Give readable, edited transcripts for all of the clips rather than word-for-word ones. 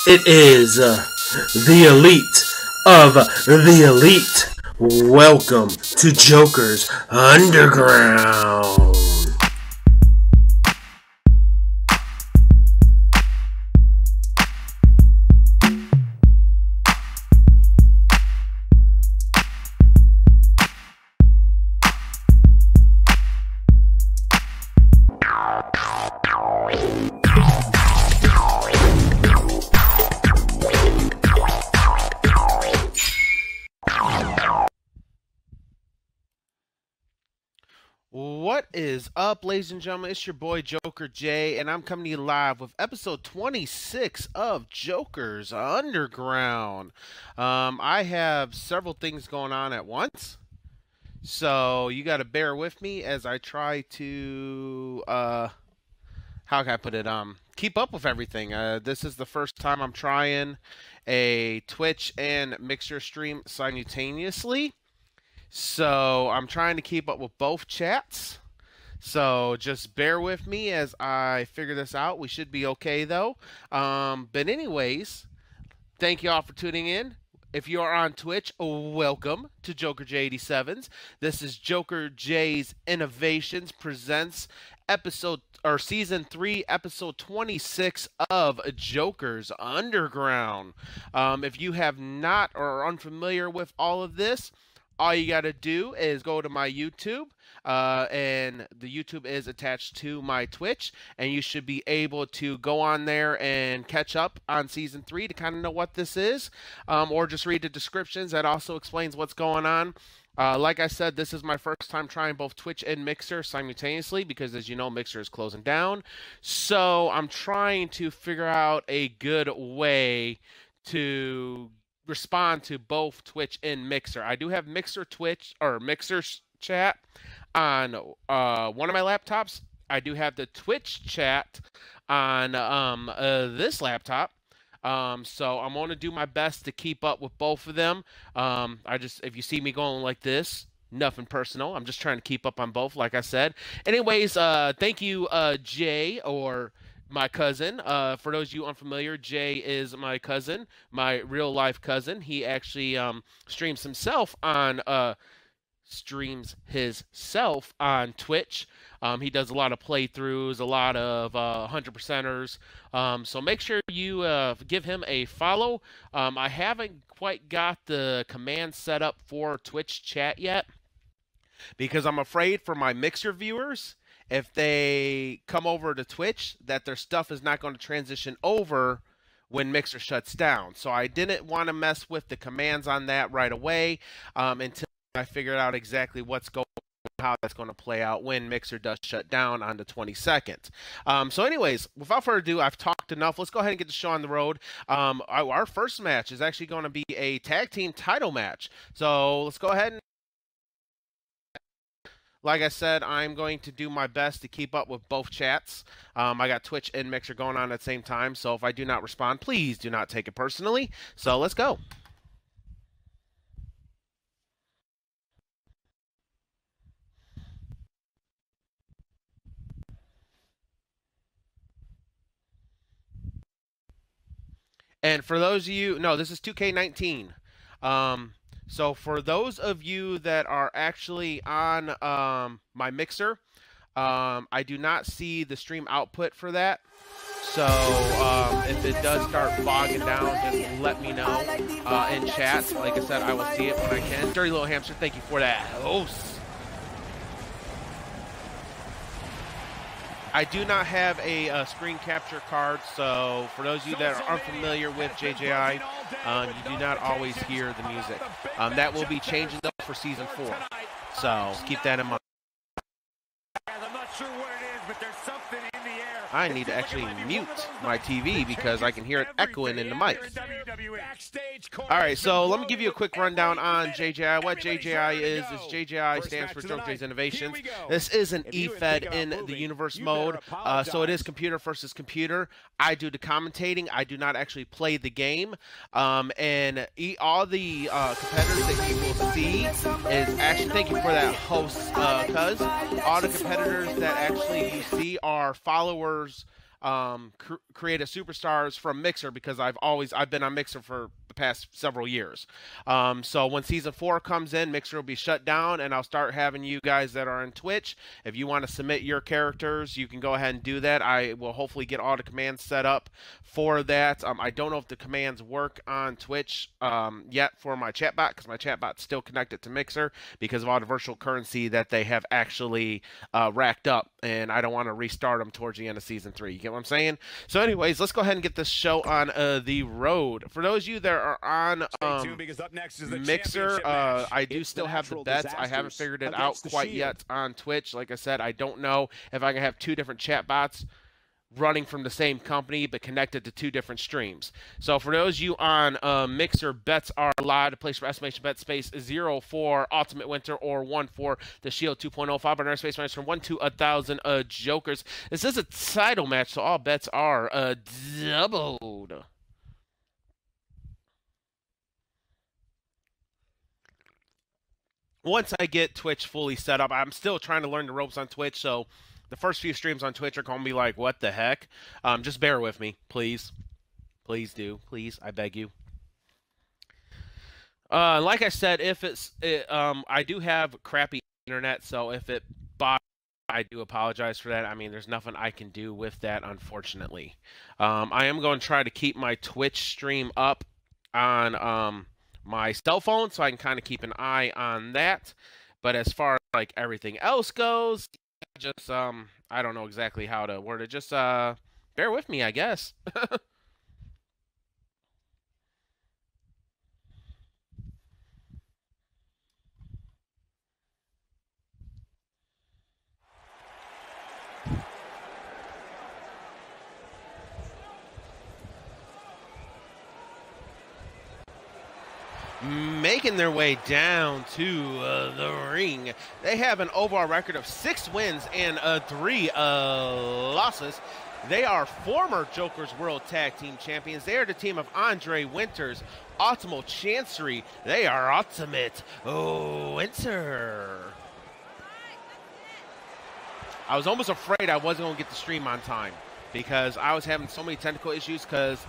It is the elite of the elite. Welcome to Joker's Underground. What is up, ladies and gentlemen? It's your boy Joker J, and I'm coming to you live with episode 26 of Joker's Underground. I have several things going on at once, so you got to bear with me as I try to how can I put it? Keep up with everything. This is the first time I'm trying a Twitch and Mixer stream simultaneously. So I'm trying to keep up with both chats. So just bear with me as I figure this out. We should be okay though. But anyways, thank you all for tuning in. If you are on Twitch, welcome to Joker J87s. This is Joker J's Innovations presents season 3, episode 26 of Joker's Underground. If you have not or are unfamiliar with all of this, all you got to do is go to my YouTube, and the YouTube is attached to my Twitch, and you should be able to go on there and catch up on Season 3 to kind of know what this is, or just read the descriptions. That also explains what's going on. Like I said, this is my first time trying both Twitch and Mixer simultaneously because, as you know, Mixer is closing down. So I'm trying to figure out a good way to respond to both Twitch and Mixer. I do have Mixer chat on one of my laptops. I do have the Twitch chat on this laptop. So I'm going to do my best to keep up with both of them. If you see me going like this, nothing personal. I'm just trying to keep up on both, like I said. Anyways, thank you, Jay, or my cousin. For those of you unfamiliar, Jay is my cousin, my real life cousin. He actually streams himself on Twitch. He does a lot of playthroughs, a lot of 100%ers. So make sure you give him a follow. I haven't quite got the command set up for Twitch chat yet because I'm afraid for my Mixer viewers, if they come over to Twitch, that their stuff is not going to transition over when Mixer shuts down. So I didn't want to mess with the commands on that right away until I figured out exactly what's going on, how that's going to play out when Mixer does shut down on the 22nd. So anyways, without further ado, I've talked enough. Let's go ahead and get the show on the road. Our first match is actually going to be a tag team title match. So let's go ahead and, like I said, I'm going to do my best to keep up with both chats. I got Twitch and Mixer going on at the same time, so if I do not respond, please do not take it personally. So let's go. And for those of you, no, this is 2K19. So for those of you that are actually on my Mixer, I do not see the stream output for that. So if it does start bogging down, just let me know in chat. Like I said, I will see it when I can. Dirty Little Hamster, thank you for that. I do not have a screen capture card, so for those of you that are unfamiliar with JJI, you do not always hear the music. That will be changing up for Season 4, so keep that in mind. I'm not sure what it is, but there's something in the air. I need to actually mute my TV because I can hear it echoing in the mic. Alright, so let me give you a quick rundown on JJI. What JJI is JJI stands for Joker J's Innovations. This is an EFed in the universe mode, so it is computer versus computer. I do the commentating. I do not actually play the game. And all the competitors that you will see is actually, thank you for that, host, cuz. All the competitors that actually you see are followers created superstars from Mixer, because I've been on Mixer for the past several years. So when season 4 comes in, Mixer will be shut down, and I'll start having you guys that are on Twitch. If you want to submit your characters, you can go ahead and do that. I will hopefully get all the commands set up for that. I don't know if the commands work on Twitch yet for my chatbot, because my chatbot's still connected to Mixer because of all the virtual currency that they have actually racked up, and I don't want to restart them towards the end of season 3. You get what I'm saying? So anyways, let's go ahead and get this show on the road. For those of you that are on Mixer, I do still have the bets. I haven't figured it out quite yet on Twitch. Like I said, I don't know if I can have 2 different chat bots running from the same company but connected to 2 different streams. So for those of you on Mixer, bets are allowed to place for estimation bet space 0 for Ultimate Winter or 1 for the Shield 2.0. 5 on our space minus from 1 to 1,000 Jokers. This is a title match, so all bets are doubled. Once I get Twitch fully set up, I'm still trying to learn the ropes on Twitch, so the first few streams on Twitch are going to be like, what the heck? Just bear with me, please. Please do. Please, I beg you. Like I said, I do have crappy internet, so if it bothers, I do apologize for that. I mean, there's nothing I can do with that, unfortunately. I am going to try to keep my Twitch stream up on my cell phone, so I can kind of keep an eye on that. But as far as like everything else goes, just I don't know exactly how to word it. Just bear with me, I guess. Making their way down to the ring. They have an overall record of 6 wins and 3 losses. They are former Jokers World Tag Team Champions. They are the team of Andre Winters, Ultimo Chancery. They are Ultimate Winter. I was almost afraid I wasn't going to get the stream on time because I was having so many technical issues, because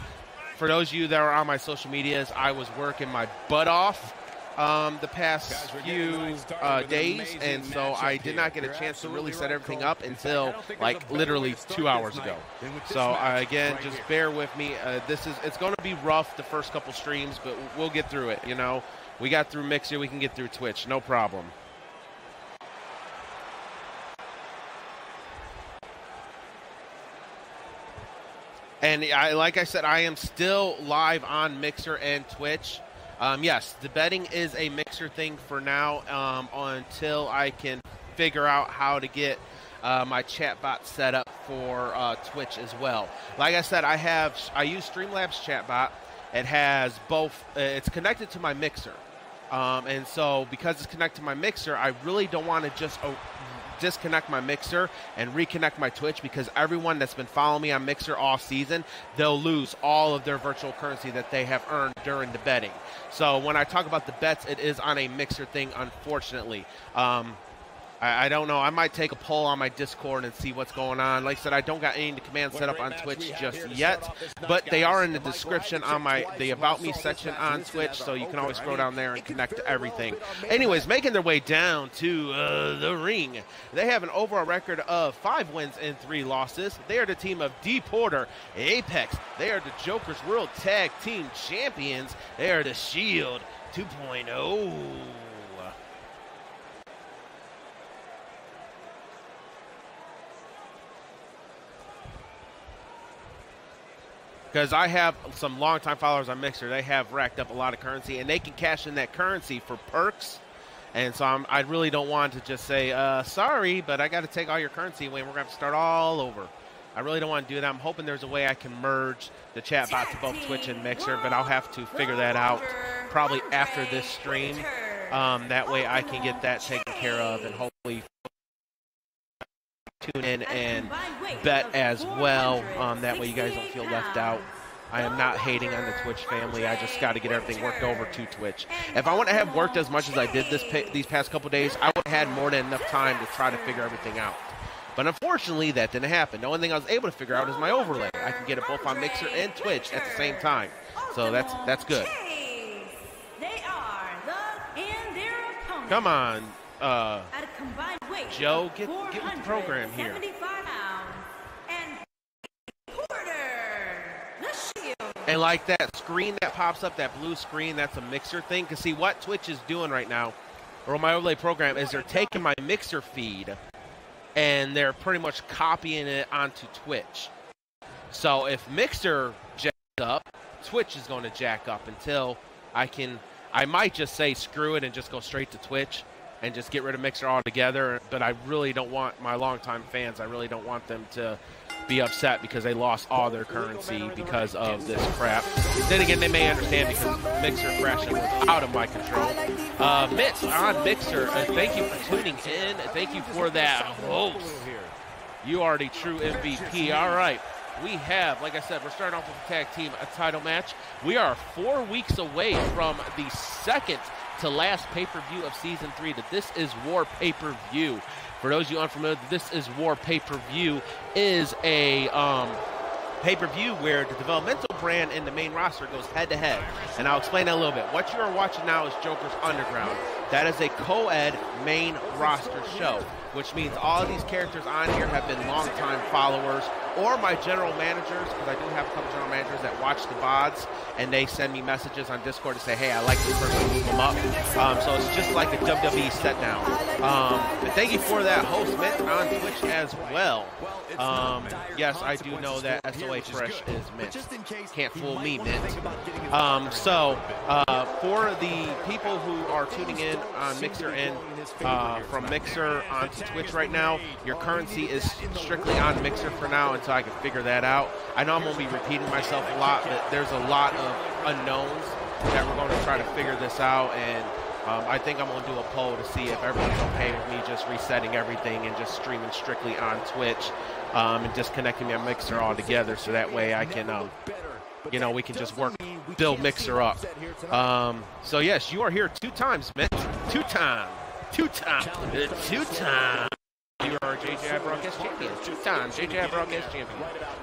for those of you that are on my social medias, I was working my butt off the past few days, and so I did not get a chance to really set everything up until like literally 2 hours ago. So again, just bear with me. It's going to be rough the first couple streams, but we'll get through it. You know, we got through Mixer, we can get through Twitch, no problem. And like I said, I am still live on Mixer and Twitch. Yes, the betting is a Mixer thing for now until I can figure out how to get my chat bot set up for Twitch as well. Like I said, I use Streamlabs chat bot. It has both. It's connected to my Mixer, and so because it's connected to my Mixer, I really don't want to just disconnect my Mixer and reconnect my Twitch, because everyone that's been following me on Mixer all season, they'll lose all of their virtual currency that they have earned during the betting. So when I talk about the bets, it is on a Mixer thing, unfortunately. I don't know. I might take a poll on my Discord and see what's going on. Like I said, I don't got any commands set up on Twitch just yet, but they are in the description on the About Me section on Twitch, so you can always scroll down there and connect to everything. Anyways, making their way down to the ring. They have an overall record of 5 wins and 3 losses. They are the team of D. Porter, Apex. They are the Jokers World Tag Team Champions. They are the Shield 2.0. Because I have some longtime followers on Mixer. They have racked up a lot of currency, and they can cash in that currency for perks. And so I really don't want to just say, sorry, but I got to take all your currency away, and we're going to have to start all over. I really don't want to do that. I'm hoping there's a way I can merge the chat bot to both Twitch and Mixer, but I'll have to figure that out probably after this stream. That way I can get that taken care of and hopefully tune in and bet as well. That way you guys don't feel left out. I am not hating on the Twitch family. I just got to get everything worked over to Twitch. If I wouldn't have worked as much as I did these past couple days, I would have had more than enough time to try to figure everything out. But unfortunately, that didn't happen. The only thing I was able to figure out is my overlay. I can get it both on Mixer and Twitch at the same time. So that's good. Come on, Joe, get with the program here. And like that screen that pops up, that blue screen, that's a Mixer thing. Because see, what Twitch is doing right now, or my overlay program, is they're taking my Mixer feed and they're pretty much copying it onto Twitch. So if Mixer jacks up, Twitch is going to jack up until I might just say screw it and just go straight to Twitch and just get rid of Mixer altogether. But I really don't want my longtime fans, I really don't want them to be upset because they lost all their currency because of this crap. Then again, they may understand because Mixer crashing was out of my control. Mitch on Mixer, thank you for tuning in. Thank you for that host. You are the true MVP. All right. We have, like I said, we're starting off with a tag team, a title match. We are 4 weeks away from the second to last pay-per-view of Season 3. That This Is War pay-per-view. For those of you unfamiliar, This Is War pay-per-view is a pay-per-view where the developmental brand and the main roster goes head-to-head. And I'll explain that a little bit. What you are watching now is Joker's Underground. That is a co-ed main roster show, which means all of these characters on here have been long-time followers or my general managers, because I do have a couple general managers that watch the VODs, and they send me messages on Discord to say, hey, I like this person, move them up. So it's just like a WWE set down. But thank you for that host, Mint, on Twitch as well. Yes, I do know that SOA Fresh is Mint. Can't fool me, Mint. For the people who are tuning in on Mixer and from Mixer onto Twitch right now, your currency is strictly on Mixer for now until I can figure that out. I know I'm going to be repeating myself a lot, but there's a lot of unknowns that we're going to try to figure this out, and I think I'm going to do a poll to see if everyone's okay with me just resetting everything and just streaming strictly on Twitch and disconnecting my Mixer altogether, so that way I can, you know, we can just build Mixer up. So yes, you are here 2 times, Mint. 2 times. You are JJI Broadcast Champion. 2 times JJI Broadcast Champion.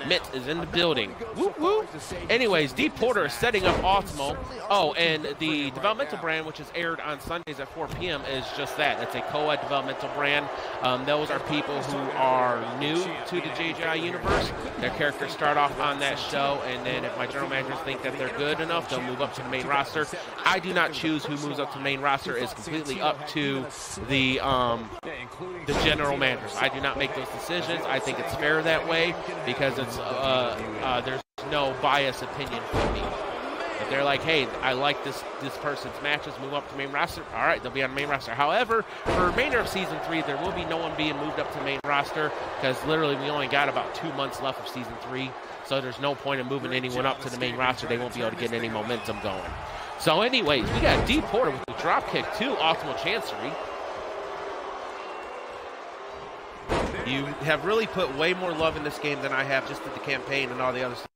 Mitt is in the building. Woo woo. Anyways, D Porter is setting up Optimal. Oh, and the developmental brand, which is aired on Sundays at 4 p.m., is just that. It's a co-ed developmental brand. Those are people who are new to the JJI universe. Their characters start off on that show, and then if my general managers think that they're good enough, they'll move up to the main roster. I do not choose who moves up to the main roster. It's completely up to the general managers. I do not make those decisions. I think it's fair that way because it's there's no biased opinion from me. If they're like, hey, I like this person's matches, move up to main roster, all right, they'll be on the main roster. However, for the remainder of Season 3, there will be no one being moved up to the main roster because literally we only got about 2 months left of Season 3, so there's no point in moving anyone up to the main roster. They won't be able to get any momentum going. So anyways, we got D Porter with the drop kick to Optimal Chancery. You have really put way more love in this game than I have just at the campaign and all the other stuff.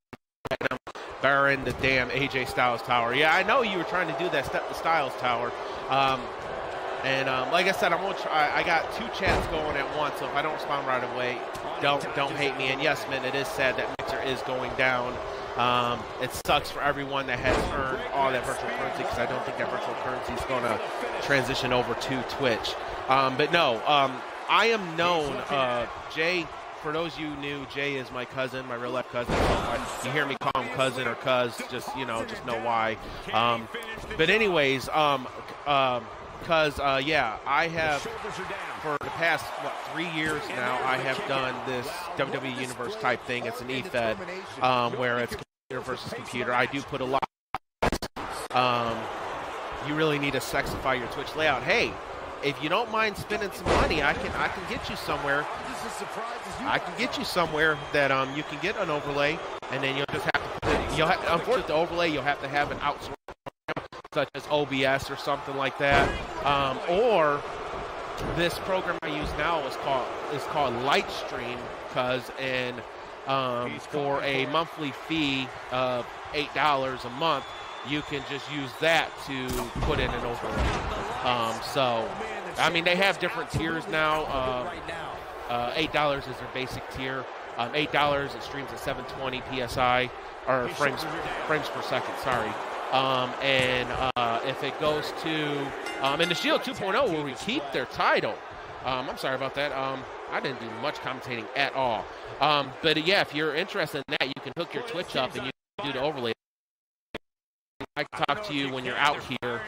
Barring the damn AJ Styles Tower. Yeah, I know you were trying to do that Step the Styles Tower. Like I said, I'm gonna try. I got 2 chats going at once, so if I don't respond right away, don't hate me. And yes, man, it is sad that Mixer is going down. It sucks for everyone that has earned all that virtual currency because I don't think that virtual currency is going to transition over to Twitch. But no, I am known, Jay, for those of you who knew, Jay is my cousin, my real life cousin. You hear me call him cousin or cuz, just know why. But anyways, yeah, I have, for the past, 3 years now, I have done this WWE Universe type thing. It's an EFed, where it's computer versus computer. I do put a lot, you really need to sexify your Twitch layout. Hey, if you don't mind spending some money, I can get you somewhere. I can get you somewhere that you can get an overlay, and then you'll just have to put it, unfortunately, the overlay you'll have to have an outsourced program such as OBS or something like that. Or this program I use now is called Lightstream, for a monthly fee of $8 a month, you can just use that to put in an overlay. So, I mean, they have different tiers now. $8 is their basic tier. $8 it streams at 720 psi or frames per second. Sorry. If it goes to in the Shield 2.0 where we keep their title. I'm sorry about that. I didn't do much commentating at all. But yeah, if you're interested in that, you can hook your Twitch up and you can do the overlay. I can talk to you when you're out here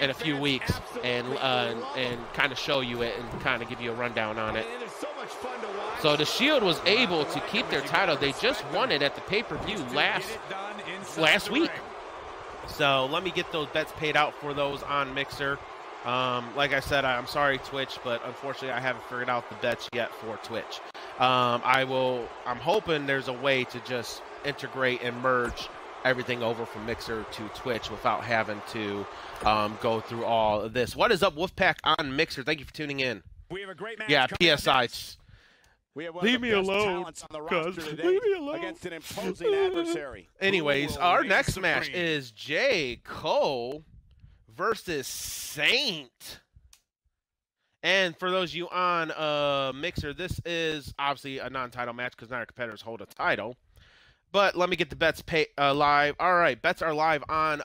in a few weeks and kind of show you it and kind of give you a rundown on it. So the Shield was able to keep their title. They just won it at the pay-per-view last week. So let me get those bets paid out for those on Mixer. Like I said, I'm sorry, Twitch, but unfortunately I haven't figured out the bets yet for Twitch. I'm hoping there's a way to just integrate and merge everything over from Mixer to Twitch without having to go through all of this. What is up, Wolfpack on Mixer? Thank you for tuning in. We have a great match. Yeah, PSI. Leave me alone, cuz. Leave me alone. Against an imposing adversary. Anyways, our next match is J. Cole versus Saint. And for those of you on Mixer, this is obviously a non-title match because none of our competitors hold a title. But let me get the bets live. All right, bets are live on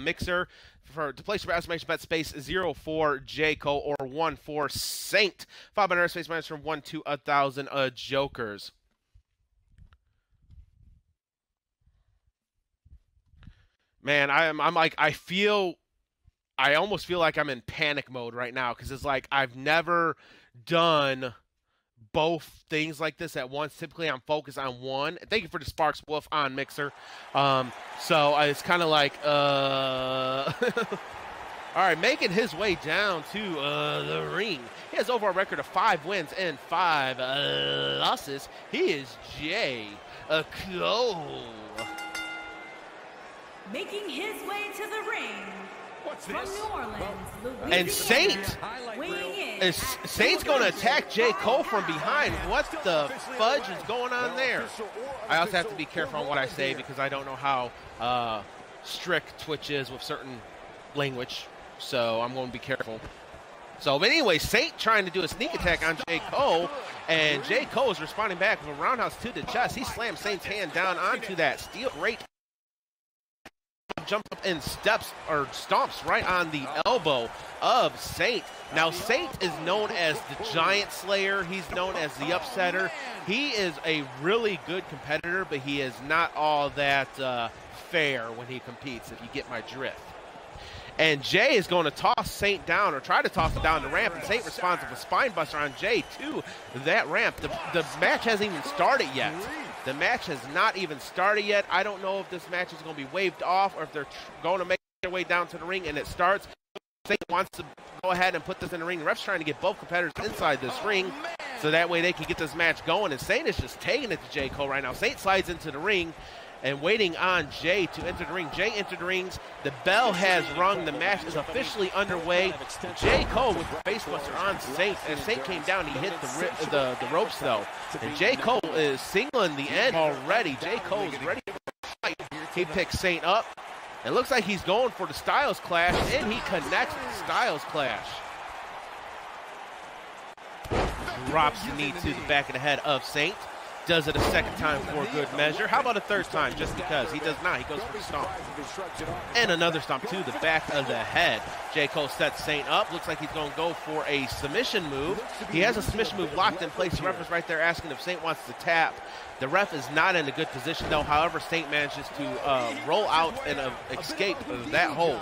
Mixer. To place your estimation bet space 04 J Cole or 14 Saint. 500 space minus from 1 to 1,000 Jokers. Man, I almost feel like I'm in panic mode right now because it's like I've never done both things like this at once. Typically, I'm focused on one. Thank you for the Sparks Wolf on Mixer. So it's kind of like, all right, making his way down to the ring. He has overall record of 5 wins and 5 losses. He is J. Cole. Making his way to the ring. What's from this? New Orleans, Louisiana. And Saint's going to attack J. Cole from behind. What the fudge is going on there? I also have to be careful on what I say because I don't know how strict Twitch is with certain language. So I'm going to be careful. So, but anyway, Saint trying to do a sneak attack on J. Cole, and J. Cole is responding back with a roundhouse to the chest. He slams Saint's hand down onto that steel grate. Jumps up and stomps right on the elbow of Saint. Now, Saint is known as the Giant Slayer. He's known as the Upsetter. He is a really good competitor, but he is not all that fair when he competes, if you get my drift. And Jay is going to toss Saint down, or try to toss him down the ramp, and Saint responds with a spine buster on Jay to that ramp. The match hasn't even started yet. The match has not even started yet. I don't know if this match is going to be waved off or if they're going to make their way down to the ring and it starts. Saint wants to go ahead and put this in the ring. The ref's trying to get both competitors inside this ring so that way they can get this match going. And Saint is just taking it to J. Cole right now. Saint slides into the ring and waiting on Jay to enter the ring. Jay entered the rings. The bell has rung. The match is officially underway. J. Cole with the facebuster on Saint. As Saint came down, he hit the ropes, though. And J. Cole is singling the end already. J. Cole is ready for the fight. He picks Saint up. It looks like he's going for the Styles Clash, and he connects with the Styles Clash. Drops the knee to the back of the head of Saint. Does it a second time for good measure. How about a third time, just because? He does not. He goes for the stomp. And another stomp to the back of the head. J. Cole sets Saint up. Looks like he's going to go for a submission move. He has a submission move locked in place. The ref is right there asking if Saint wants to tap. The ref is not in a good position, though. However, Saint manages to roll out and escape that hold.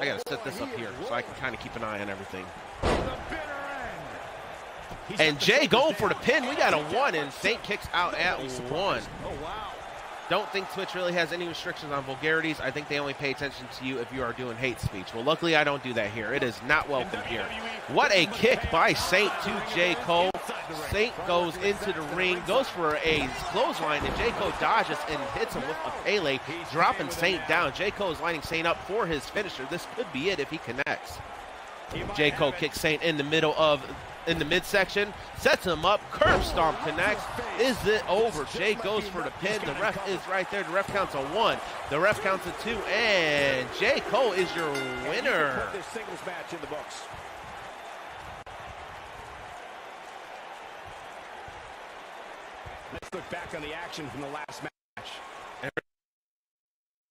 I got to set this up here so I can kind of keep an eye on everything. And Jay going for the pin. We got a 1, and Saint kicks out at 1. Don't think Twitch really has any restrictions on vulgarities. I think they only pay attention to you if you are doing hate speech. Well, luckily, I don't do that here. It is not welcome here. What a kick by Saint to J. Cole. Saint goes into the ring, goes for a clothesline, and J. Cole dodges and hits him with a Pele, dropping Saint down. J. Cole is lining Saint up for his finisher. This could be it if he connects. J. Cole kicks Saint in the midsection, sets him up, curb stomp connects. Is it over? Jay goes for the pin. The ref is right there. The ref counts a 1. The ref counts a 2, and J. Cole is your winner. Let's look back on the action from the last match.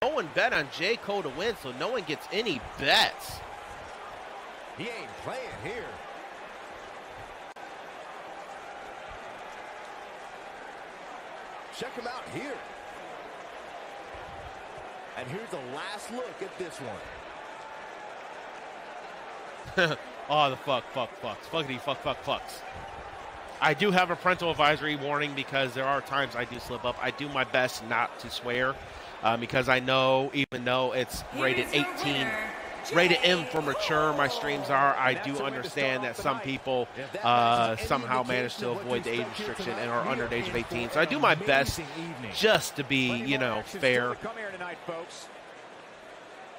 No one bet on J. Cole to win, so no one gets any bets. He ain't playing here. Check him out here. And here's the last look at this one. Oh, the fucks. Fuckity fucks. I do have a parental advisory warning because there are times I do slip up. I do my best not to swear because I know, even though it's rated 18, rated M for mature, my streams are, I do understand that some people somehow manage to avoid the age restriction and are under the age of 18. So I do my best just to be, you know, fair.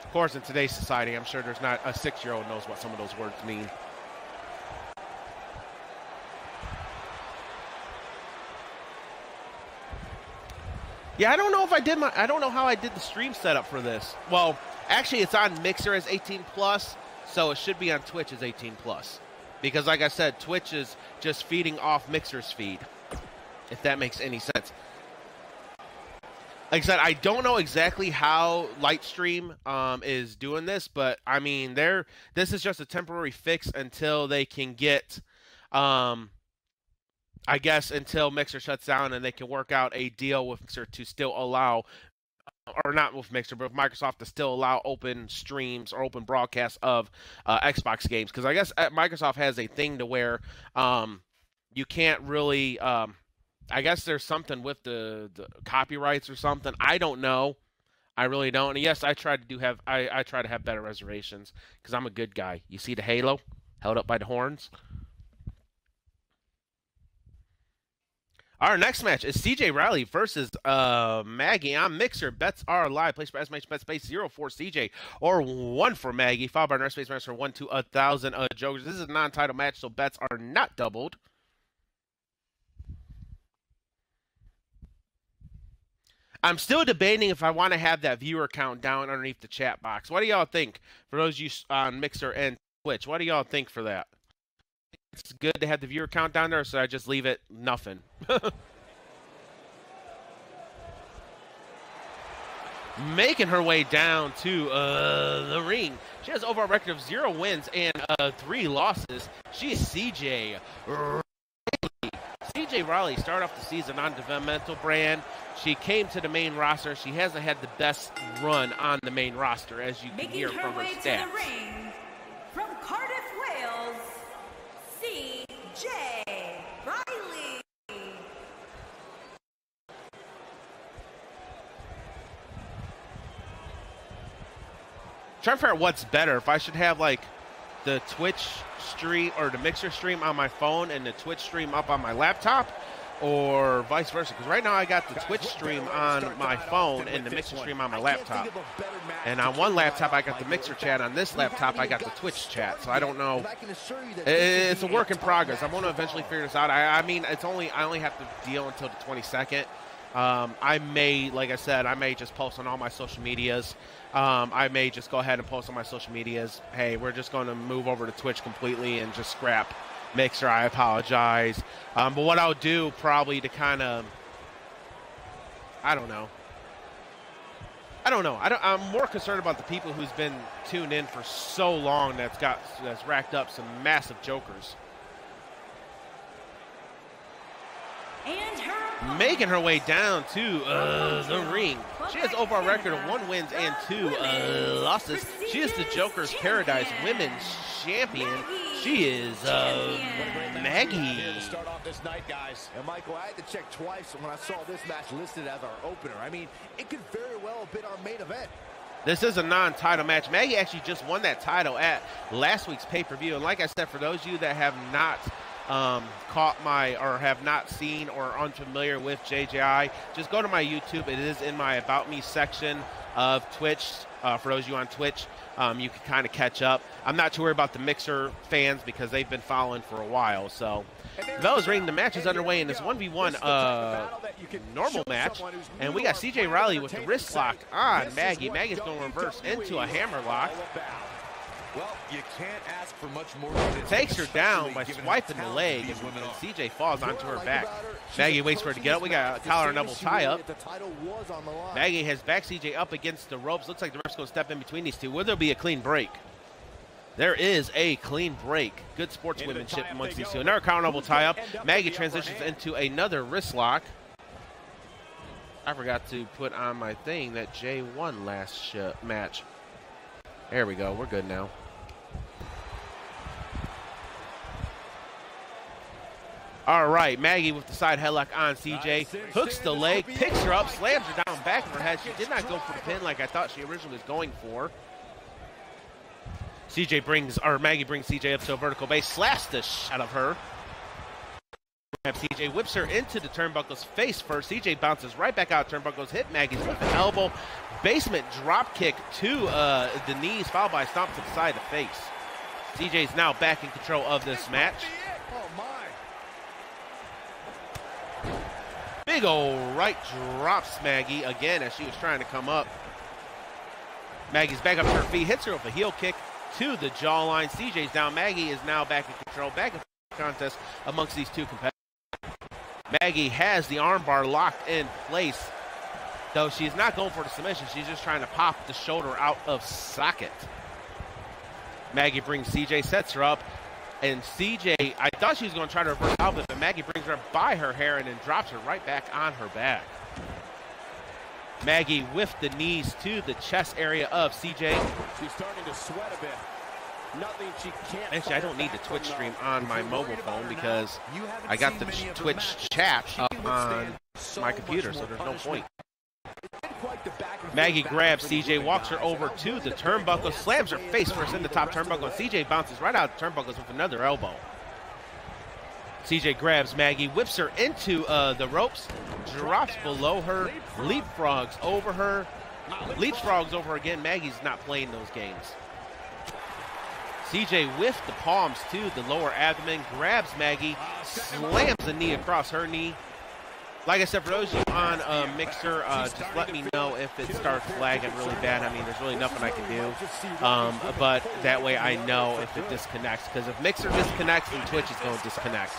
Of course, in today's society, I'm sure there's not a 6-year-old knows what some of those words mean. Yeah, I don't know if I did I don't know how I did the stream setup for this. Well, actually, it's on Mixer as 18+, so it should be on Twitch as 18+. Because, like I said, Twitch is just feeding off Mixer's feed, if that makes any sense. Like I said, I don't know exactly how Lightstream is doing this, but, I mean, this is just a temporary fix until they can get... I guess until Mixer shuts down and they can work out a deal with Mixer to still allow, or not with Mixer, but with Microsoft to still allow open streams or open broadcasts of Xbox games. Because I guess Microsoft has a thing to where you can't really, I guess there's something with the copyrights or something. I don't know. I really don't. And yes, I try to have better reservations because I'm a good guy. You see the halo held up by the horns? Our next match is CJ Riley versus Maggie on Mixer. Bets are live. Place for estimation bet space 0 for CJ or 1 for Maggie. Followed by nurse space match for 1 to 1,000 jokers. This is a non-title match, so bets are not doubled. I'm still debating if I want to have that viewer count down underneath the chat box. What do y'all think? For those of you on Mixer and Twitch, what do y'all think for that? It's good to have the viewer count down there, so I just leave it nothing. Making her way down to the ring. She has overall record of 0 wins and 3 losses. She's CJ Riley. CJ Riley started off the season on Developmental brand. She came to the main roster. She hasn't had the best run on the main roster, as you can hear from her stats. From Cardiff, Wales, CJ Riley. Trying to figure out what's better. If I should have like the Twitch stream or the Mixer stream on my phone and the Twitch stream up on my laptop, or vice versa. Because right now I got the Twitch stream on my phone and the Mixer stream on my laptop. And on one laptop I got the Mixer chat. On this laptop I got the Twitch chat. So I don't know. It's a work in progress. I'm going to eventually figure this out. I mean, I only have to deal until the 22nd. I may, like I said, I may just post on all my social medias. I may just go ahead and post on my social medias, hey, we're just going to move over to Twitch completely and just scrap Mixer. I apologize. But what I'll do probably to kind of, I don't know. I'm more concerned about the people who's been tuned in for so long that's racked up some massive jokers. And her Making her way down to the ring. She has overall record of 1 wins and 2 losses. She is the Joker's Paradise Women's Champion. She is Maggie. To start off this night, guys. And Michael, I had to check twice when I saw this match listed as our opener. I mean, it could very well have been our main event. This is a non-title match. Maggie actually just won that title at last week's pay-per-view. And like I said, for those of you that have not have not seen or unfamiliar with JJI, just go to my YouTube. It is in my About Me section of Twitch. For those of you on Twitch, you can kind of catch up. I'm not too worried about the Mixer fans because they've been following for a while. So Bella's ring. The match is underway in this 1v1 normal match. And we got CJ Riley with the wrist lock on Maggie. Maggie's going to reverse into a hammer lock. Well, you can't ask for much more than this. Takes her down by swiping the leg, and CJ falls onto her back. Maggie waits for her to get up. We got a collar and elbow tie-up. Maggie has backed CJ up against the ropes. Looks like the ref's going to step in between these two. Will there be a clean break? There is a clean break. Good sportswomanship amongst these two. Another collar and elbow tie-up. Maggie transitions into another wrist lock. I forgot to put on my thing that Jay won last match. There we go. We're good now. All right, Maggie with the side headlock on CJ. Hooks the leg, picks her up, slams her down back of her head. She did not go for the pin like I thought she originally was going for. Maggie brings CJ up to a vertical base, slaps the shit out of her. CJ whips her into the turnbuckles face first. CJ bounces right back out turnbuckles, hit Maggie's with an elbow. Basement drop kick to the knees, followed by a stomp to the side of the face. CJ's now back in control of this match. Big old right drops Maggie again as she was trying to come up. Maggie's back up to her feet, hits her with a heel kick to the jawline. CJ's down. Maggie is now back in control, back in the contest amongst these two competitors. Maggie has the armbar locked in place, though she's not going for the submission. She's just trying to pop the shoulder out of socket. Maggie brings CJ, sets her up, and CJ, I thought she was going to try to reverse out of it, but Maggie brings her by her hair and then drops her right back on her back. Maggie with the knees to the chest area of CJ. She's starting to sweat a bit. Nothing she can't. Actually, I don't need the Twitch stream on my mobile phone because I got the Twitch chat up on my computer, so there's no point. Maggie grabs CJ, walks her over to the turnbuckle, slams her face first in the top turnbuckle, and CJ bounces right out of the turnbuckles with another elbow. CJ grabs Maggie, whips her into the ropes, drops below her, leapfrogs over her, leapfrogs over again. Maggie's not playing those games. CJ with the palms to the lower abdomen, grabs Maggie, slams the knee across her knee. Like I said, for those of you on Mixer, just let me know if it starts lagging really bad. I mean, there's really nothing I can do. But that way I know if it disconnects. Because if Mixer disconnects, then Twitch is going to disconnect.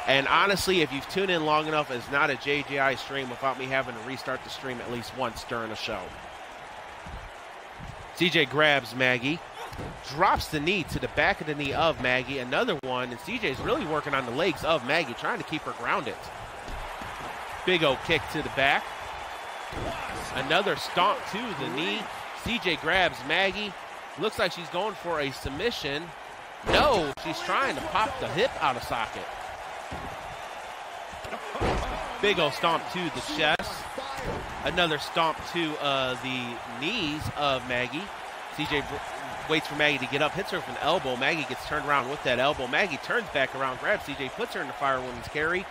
And honestly, if you've tuned in long enough, it's not a JJI stream without me having to restart the stream at least once during a show. CJ grabs Maggie, drops the knee to the back of the knee of Maggie. Another one, and CJ's really working on the legs of Maggie, trying to keep her grounded. Big old kick to the back. Another stomp to the knee. CJ grabs Maggie. Looks like she's going for a submission. No, she's trying to pop the hip out of socket. Big old stomp to the chest. Another stomp to the knees of Maggie. CJ waits for Maggie to get up, hits her with an elbow. Maggie gets turned around with that elbow. Maggie turns back around, grabs CJ, puts her in the firewoman's carry.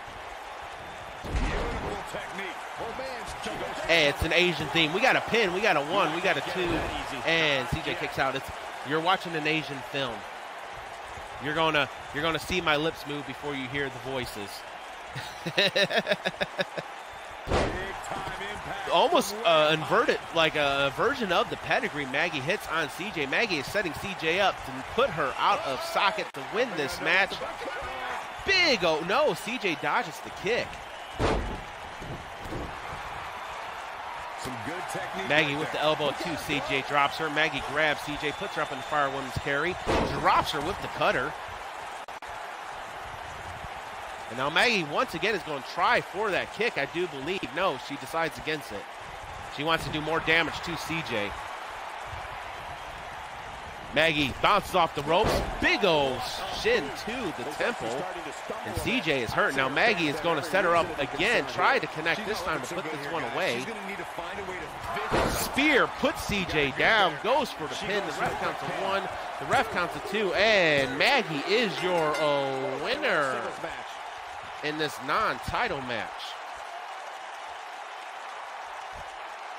Hey, it's an Asian theme. We got a pin, we got a 1, we got a 2, and CJ kicks out. You're watching an Asian film. You're gonna see my lips move before you hear the voices. Almost inverted, like a version of the pedigree Maggie hits on CJ. Maggie is setting CJ up to put her out of socket to win this match. Big no, CJ dodges the kick. Some good technique. Maggie with the elbow too. CJ drops her. Maggie grabs CJ, puts her up in the firewoman's carry, drops her with the cutter. And now Maggie once again is going to try for that kick, I do believe. No, she decides against it. She wants to do more damage to CJ. Maggie bounces off the ropes. Big old shin to the temple. And CJ is hurt. Now Maggie is going to set her up again. Try to connect this time to put this one away. Spear puts CJ down. Goes for the pin. The ref counts a 1. The ref counts a 2. And Maggie is your winner in this non-title match.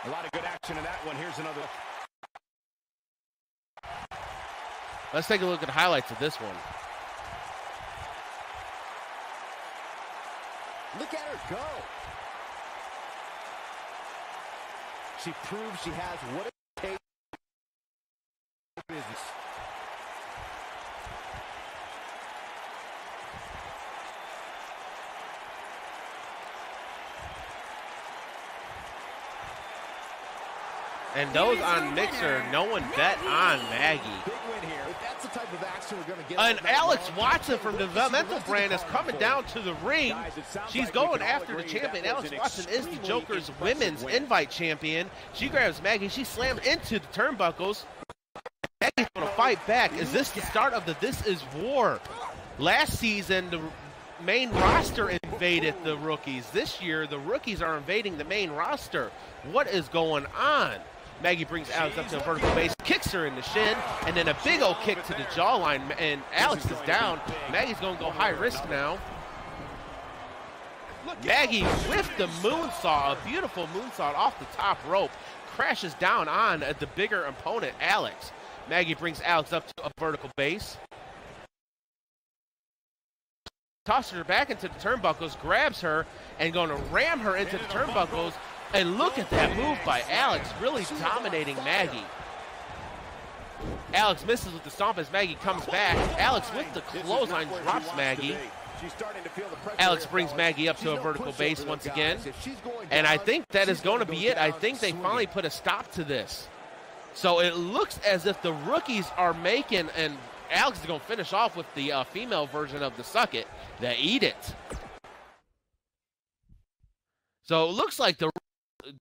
A lot of good action in that one. Here's another. Let's take a look at the highlights of this one. Look at her go. She proves she has what it takes. Business. And those on Mixer, no one bet on Maggie. Big win here. If that's the type of action we're going to get. And Alex Watson from Developmental brand is coming down to the ring. She's going after the champion. Alex Watson is the Joker's women's invite champion. She grabs Maggie. She slams into the turnbuckles. Maggie's going to fight back. Is this the start of the This Is War? Last season, the main roster invaded the rookies. This year, the rookies are invading the main roster. What is going on? Maggie brings Alex up to a vertical base, kicks her in the shin, and then a big old kick to the jawline, and Alex is down. Maggie's going to go high risk now. Maggie with the moonsault, a beautiful moonsault off the top rope, crashes down on the bigger opponent, Alex. Maggie brings Alex up to a vertical base. Tosses her back into the turnbuckles, grabs her, and going to ram her into the turnbuckles. And look at that move by Alex, really dominating Maggie. Alex misses with the stomp as Maggie comes back. Alex with the clothesline drops Maggie. Alex brings Maggie up to a vertical base once again. And I think that is going to be it. I think they finally put a stop to this. So it looks as if the rookies are making, and Alex is going to finish off with the female version of the Suck It, the Eat It. So it looks like the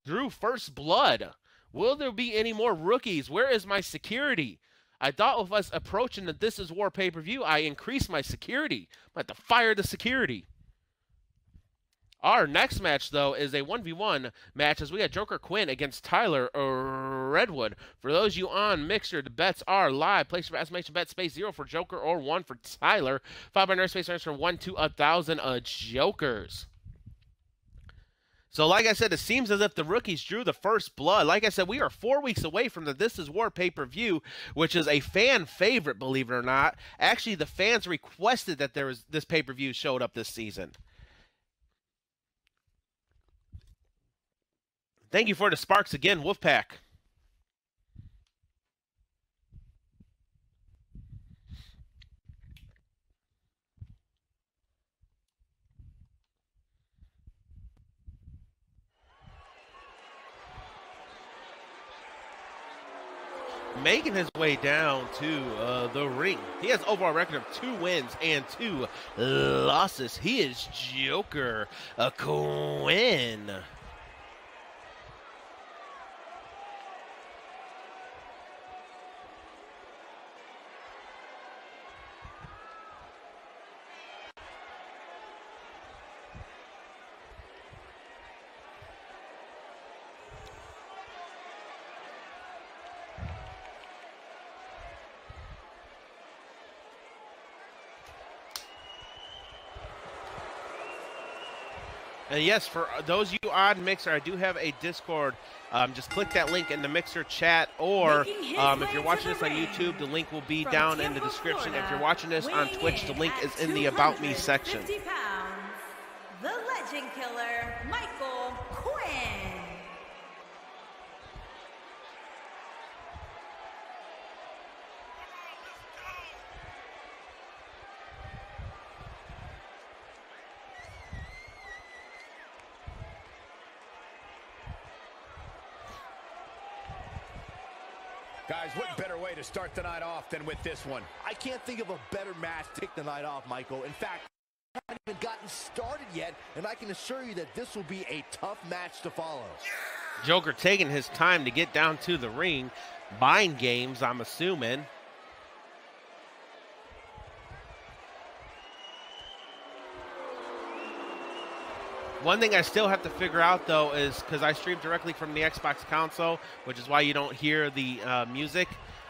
drew first blood. Will there be any more rookies? Where is my security? I thought with us approaching the This Is War pay-per-view, I increased my security. I'm going to have to fire the security. Our next match, though, is a 1v1 match as we got Joker Quinn against Tyler Redwood. For those of you on Mixer, the bets are live. Place your estimation bet, space 0 for Joker or 1 for Tyler. 5 binary space range from 1 to 1,000 Jokers. So like I said, it seems as if the rookies drew the first blood. Like I said, we are 4 weeks away from the This Is War pay-per-view, which is a fan favorite, believe it or not. Actually, the fans requested that this pay-per-view showed up this season. Thank you for the sparks again, Wolfpack. Making his way down to the ring. He has overall record of 2 wins and 2 losses. He is Joker Quinn. And yes, for those of you on Mixer, I do have a Discord. Just click that link in the Mixer chat, or if you're watching this on YouTube, the link will be down in the description. If you're watching this on Twitch, the link is in the About Me section. The Legend Killer, Michael Quinn. Guys, what better way to start the night off than with this one? I can't think of a better match to kick the night off, Michael. In fact, I haven't even gotten started yet, and I can assure you that this will be a tough match to follow. Joker taking his time to get down to the ring. Mind games, I'm assuming. One thing I still have to figure out, though, is because I stream directly from the Xbox console, which is why you don't hear the music.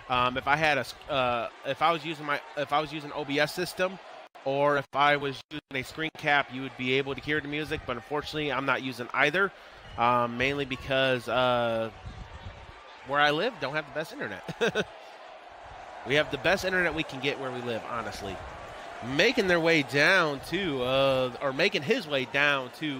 If I was using OBS system, or if I was using a screen cap, you would be able to hear the music. But unfortunately, I'm not using either, mainly because where I live don't have the best internet. We have the best internet we can get where we live, honestly. Making their way down to, making his way down to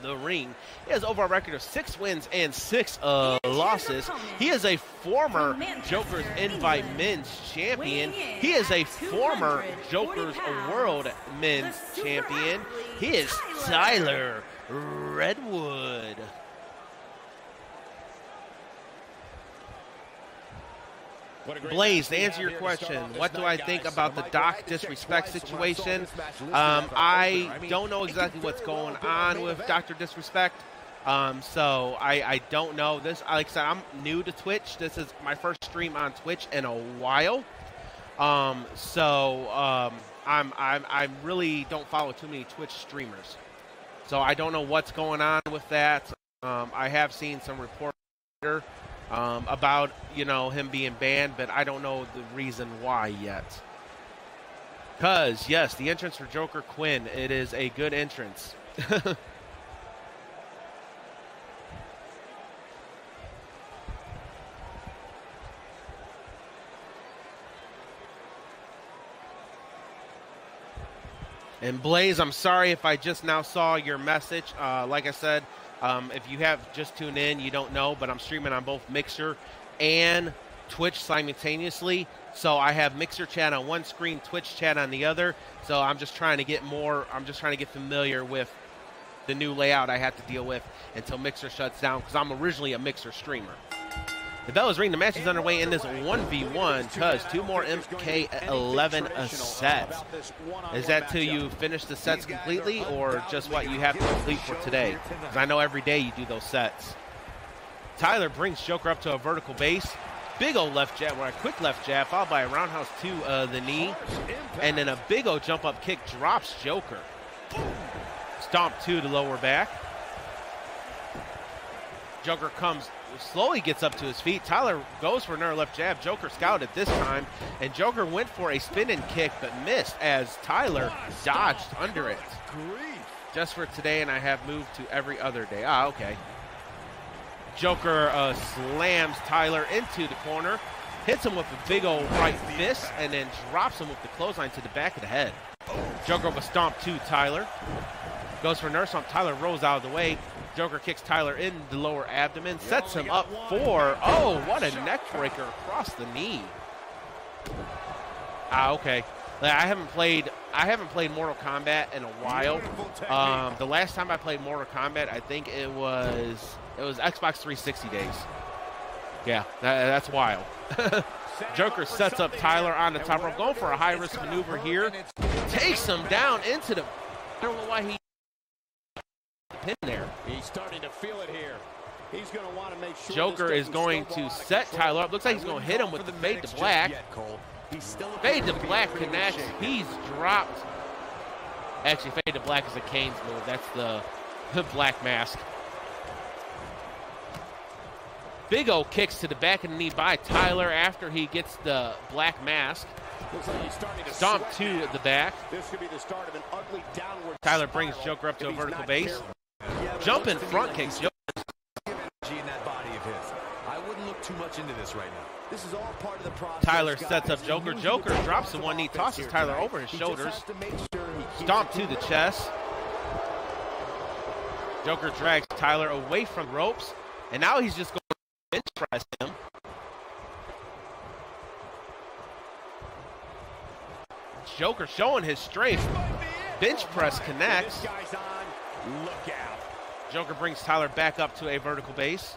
the ring. He has overall record of 6 wins and 6 losses. He is a former Joker's Invite Men's Champion. He is a former Joker's World Men's Champion. He is Tyler Redwood. Blaze, to answer your question, what do I think about the Doc disrespect situation? I don't know exactly what's going on with Dr. Disrespect. So I don't know. This, like I said, I'm new to Twitch. This is my first stream on Twitch in a while. I really don't follow too many Twitch streamers. So I don't know what's going on with that. I have seen some reports about, you know, him being banned, but I don't know the reason why yet. Because, yes, the entrance for Joker Quinn, it is a good entrance. And Blaze, I'm sorry if I just now saw your message. Like I said, if you have just tuned in, you don't know, but I'm streaming on both Mixer and Twitch simultaneously. So I have Mixer chat on one screen, Twitch chat on the other. So I'm just trying to get familiar with the new layout I have to deal with until Mixer shuts down, because I'm originally a Mixer streamer. The bell is ringing. The match is underway in this 1v1 because 2 more MK11 sets. Is that till you finish the sets completely, or just what you have to complete for today? Because I know every day you do those sets. Tyler brings Joker up to a vertical base. Big old left jab, or a quick left jab, followed by a roundhouse to the knee. And then a big old jump up kick drops Joker. Stomp to the lower back. Joker slowly gets up to his feet. Tyler goes for another left jab. Joker scouted this time, and Joker went for a spinning kick but missed as Tyler dodged under it. Just for today, and I have moved to every other day. Ah, okay. Joker slams Tyler into the corner, hits him with a big old right fist, and then drops him with the clothesline to the back of the head. Joker with a stomp to Tyler. Goes for a nurse stomp. Tyler rolls out of the way. Joker kicks Tyler in the lower abdomen, sets him up for, oh, what a neck breaker across the knee. Ah, okay. I haven't played Mortal Kombat in a while. The last time I played Mortal Kombat, I think it was Xbox 360 days. Yeah, that's wild. Joker sets up Tyler on the top rope, going for a high-risk maneuver here. Takes him down into the, I don't know why he pin there. He's starting to feel it here. He's going to want to make sure Joker is going to set Tyler up. Looks like he's going to hit him with the fade to black. Fade to black connects. He's dropped. Actually, fade to black is a Kane's move. That's the black mask. Big O kicks to the back of the knee by Tyler after he gets the black mask. Looks like he's starting to stomp to the back. This could be the start of an ugly downward Tyler brings Joker up to a vertical base. Jumping front kicks. In that body of his. I wouldn't look too much into this right now. This is all part of the process. Tyler sets up Joker. Joker drops the one knee, tosses Tyler over his shoulders. Stomp to the chest. Joker drags Tyler away from the ropes, and now he's just going to bench press him. Joker showing his strength. Bench press connects. Look out. Joker brings Tyler back up to a vertical base.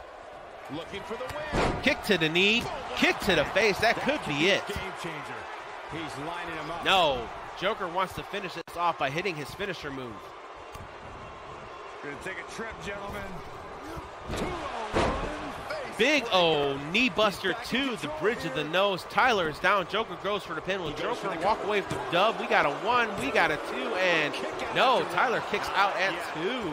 Looking for the win. Kick to the knee. Kick to the face. That could be it. Game changer. He's lining him up. No. Joker wants to finish this off by hitting his finisher move. Gonna take a trip, gentlemen. Big O knee buster to the bridge of the nose. Tyler is down. Joker goes for the pin. Will Joker walk away with the dub? We got a 1, we got a 2, and no, Tyler kicks out at 2.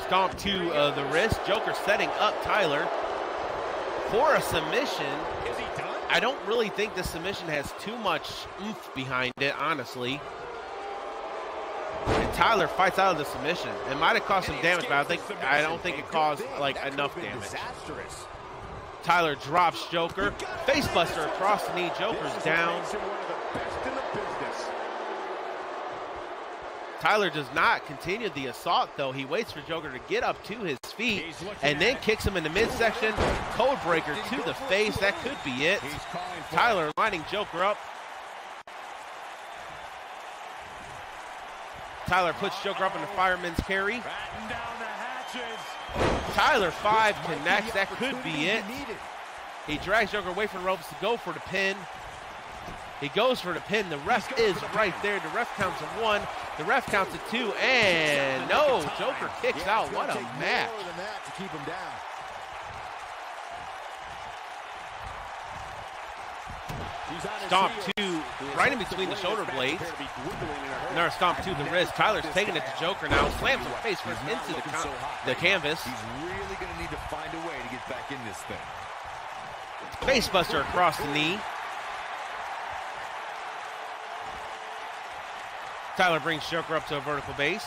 Stomp to the wrist. Joker setting up Tyler for a submission. Is he done? I don't really think this submission has too much oomph behind it, honestly. And Tyler fights out of the submission. It might have caused some damage, but I don't think it caused like enough damage. Tyler drops Joker. Facebuster across the knee. Joker's down. Tyler does not continue the assault, though. He waits for Joker to get up to his feet and then kicks him in the midsection. Code breaker to the face. That could be it. Tyler lining Joker up. Tyler puts Joker up in the fireman's carry. Batten down the hatches. Tyler 5 connects. That could be it. He drags Joker away from the ropes to go for the pin. He goes for the pin. The ref is right there. The ref counts a 1. The ref counts a 2. And no, Joker kicks out. What a match. To keep him down. Stomp 2 right in between the shoulder blades. Another stomp to the wrist. Tyler's taking it to Joker now. Slams him face first into the canvas. He's really going to need to find a way to get back in this thing. Facebuster across the knee. Tyler brings Joker up to a vertical base.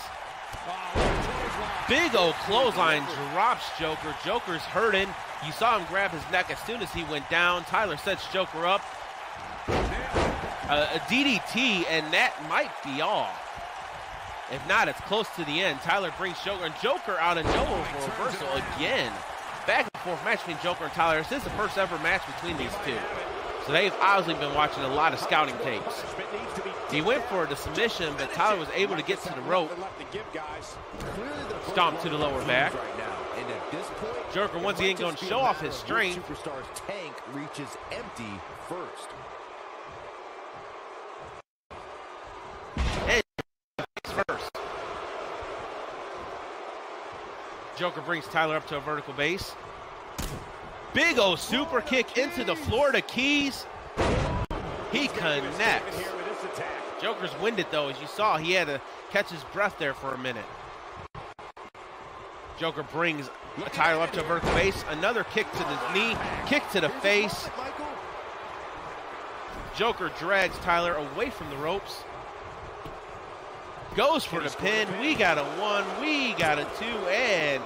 Big old clothesline drops Joker. Joker's hurting. You saw him grab his neck as soon as he went down. Tyler sets Joker up. A DDT, and that might be all. If not, it's close to the end. Tyler brings Joker, and Joker out of nowhere for a reversal again. Back and forth match between Joker and Tyler. This is the first ever match between these two. So they've obviously been watching a lot of scouting tapes. He went for the submission, but Tyler was able to get to the rope. Stomp to the lower back. Joker once again going to show off his strength. Superstar's tank reaches empty first. And first. Joker brings Tyler up to a vertical base. Big old super kick into the Florida Keys. He connects. Joker's winded though, as you saw. He had to catch his breath there for a minute. Joker brings Tyler up to a vertical base. Another kick to the knee, kick to the face. Joker drags Tyler away from the ropes. Goes for the pin. We got a 1, we got a 2, and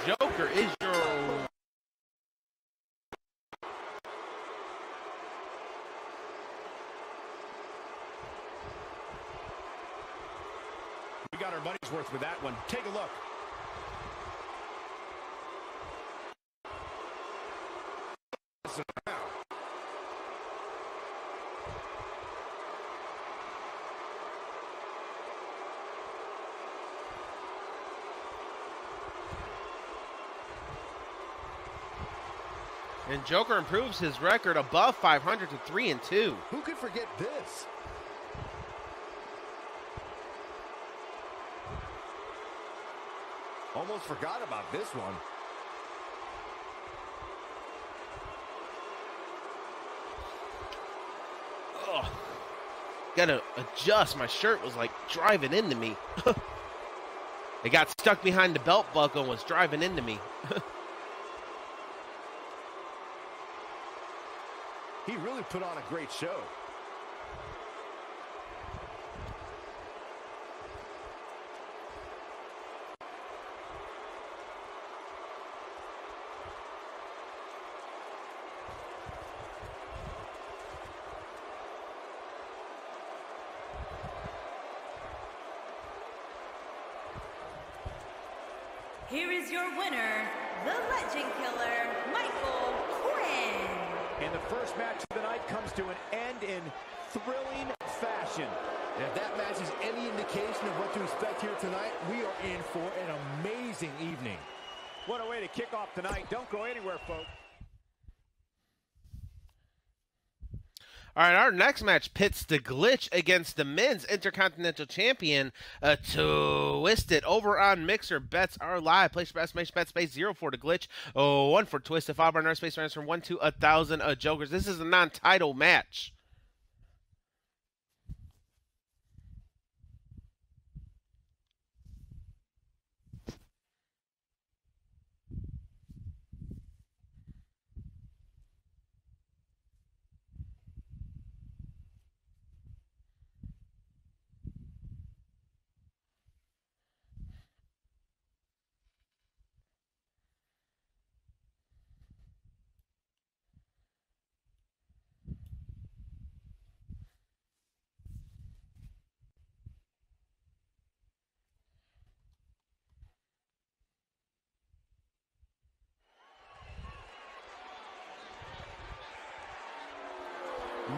Joker is your... We got our money's worth with that one. Take a look. And Joker improves his record above 500 to 3-2. Who could forget this? Almost forgot about this one. Ugh. Gotta adjust. My shirt was like driving into me. It got stuck behind the belt buckle and was driving into me. He really put on a great show. Here is your winner, the Legend Killer, Michael Quinn. And the first match of the night comes to an end in thrilling fashion. And if that match is any indication of what to expect here tonight, we are in for an amazing evening. What a way to kick off tonight. Don't go anywhere, folks. All right, our next match pits the Glitch against the men's Intercontinental Champion, Twisted. Over on Mixer, bets are live. Place your best, bet space 0 for the Glitch, 1 for Twisted, 5 on our space runs from 1 to 1,000 Jokers. This is a non-title match.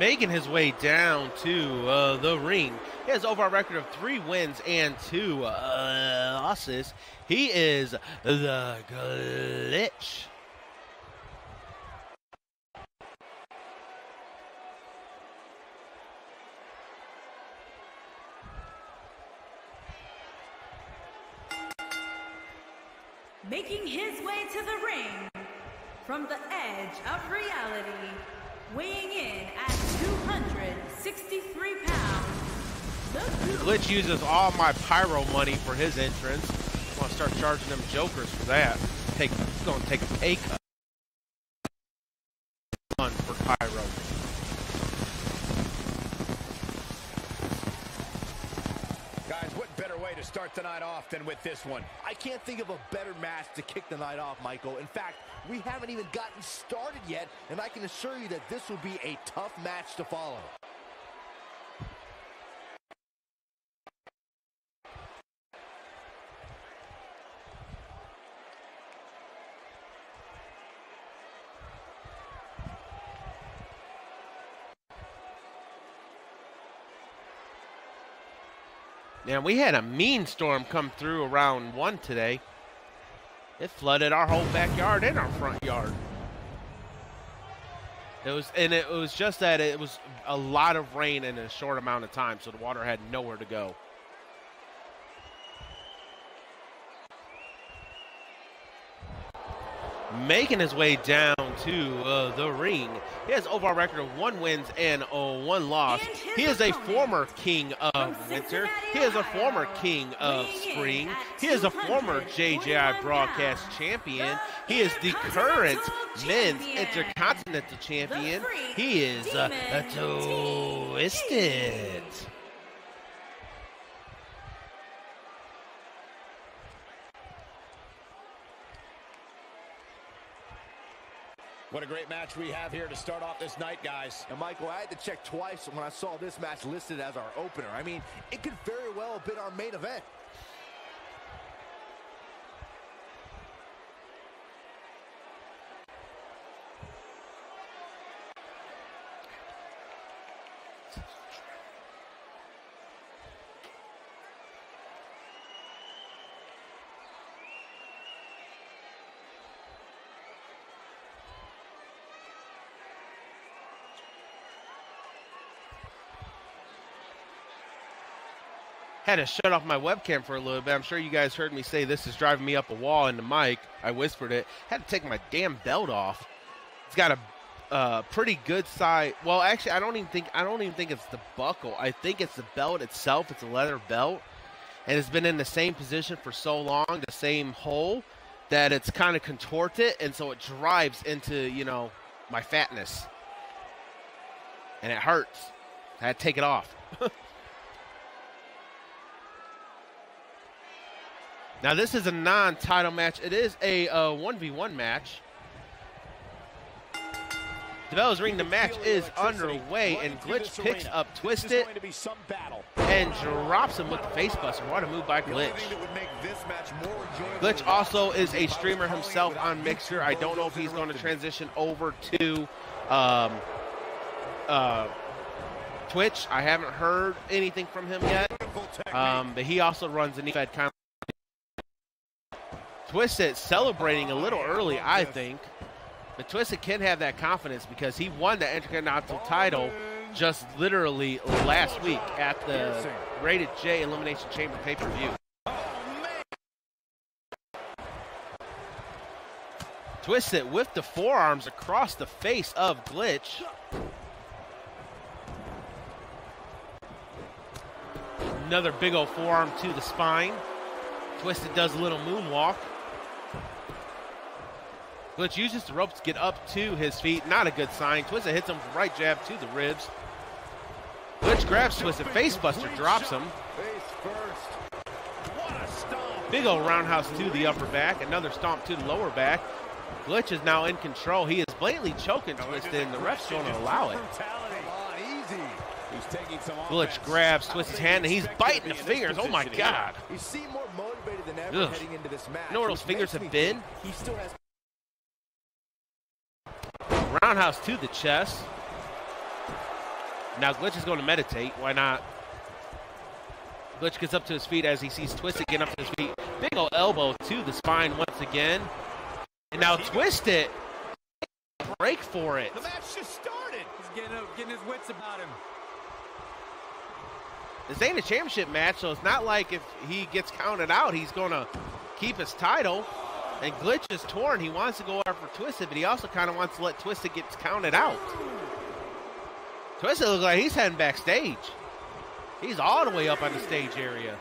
Making his way down to the ring. He has overall record of 3 wins and 2 losses. He is the Glitch. Making his way to the ring from the edge of reality, weighing in at 263 pounds. The Glitch uses all my pyro money for his entrance. I want to start charging them jokers for that. He's going to take a pay cut for pyro. Guys, what better way to start the night off than with this one? I can't think of a better match to kick the night off, Michael. In fact, we haven't even gotten started yet, and I can assure you that this will be a tough match to follow. Man, we had a mean storm come through around 1 today. It flooded our whole backyard and our front yard. It was just that it was a lot of rain in a short amount of time, so the water had nowhere to go. Making his way down to the ring. He has overall record of 1 wins and 1 loss. He is a former king of winter. He is a former king of spring. He is a former JJI broadcast champion. He is the current men's intercontinental champion. He is Twisted. What a great match we have here to start off this night, guys. And Michael, I had to check twice when I saw this match listed as our opener. I mean, it could very well have been our main event. Had to shut off my webcam for a little bit. I'm sure you guys heard me say this is driving me up a wall in the mic. I whispered it. Had to take my damn belt off. It's got a pretty good size. Well, actually, I don't even think it's the buckle. I think it's the belt itself. It's a leather belt, and it's been in the same position for so long, the same hole, that it's kind of contorted, and so it drives into, you know, my fatness, and it hurts. I had to take it off. Now, this is a non-title match. It is a 1v1 match. The bell is ringing. The match is underway, and Glitch picks up Twisted and drops him with the face buster. What a move by Glitch. Glitch also is a streamer himself on Mixer. I don't know if he's going to transition over to Twitch. I haven't heard anything from him yet. But he also runs an EFed comment. Twisted celebrating a little early, I think. But Twisted can have that confidence because he won the Intercontinental title just literally last week at the Rated J Elimination Chamber pay-per-view. Twisted with the forearms across the face of Glitch. Another big old forearm to the spine. Twisted does a little moonwalk. Glitch uses the ropes to get up to his feet. Not a good sign. Twisted hits him with the right jab to the ribs. Glitch grabs Twisted. Facebuster drops him. Big old roundhouse to the upper back. Another stomp to the lower back. Glitch is now in control. He is blatantly choking Twisted, and the ref's going to allow it. Glitch grabs Twisted's hand, and he's biting the fingers. Oh, my God. He seemed more motivated than ever heading into this match. You know where those fingers have been? He still has. Roundhouse to the chest. Now Glitch is going to meditate. Why not? Glitch gets up to his feet as he sees Twisted getting up to his feet. Big ol' elbow to the spine once again. And now Twisted break for it. The match just started. He's getting his wits about him. This ain't a championship match, so it's not like if he gets counted out, he's going to keep his title. And Glitch is torn. He wants to go after Twisted, but he also kind of wants to let Twisted get counted out. Twisted looks like he's heading backstage. He's all the way up on the stage area.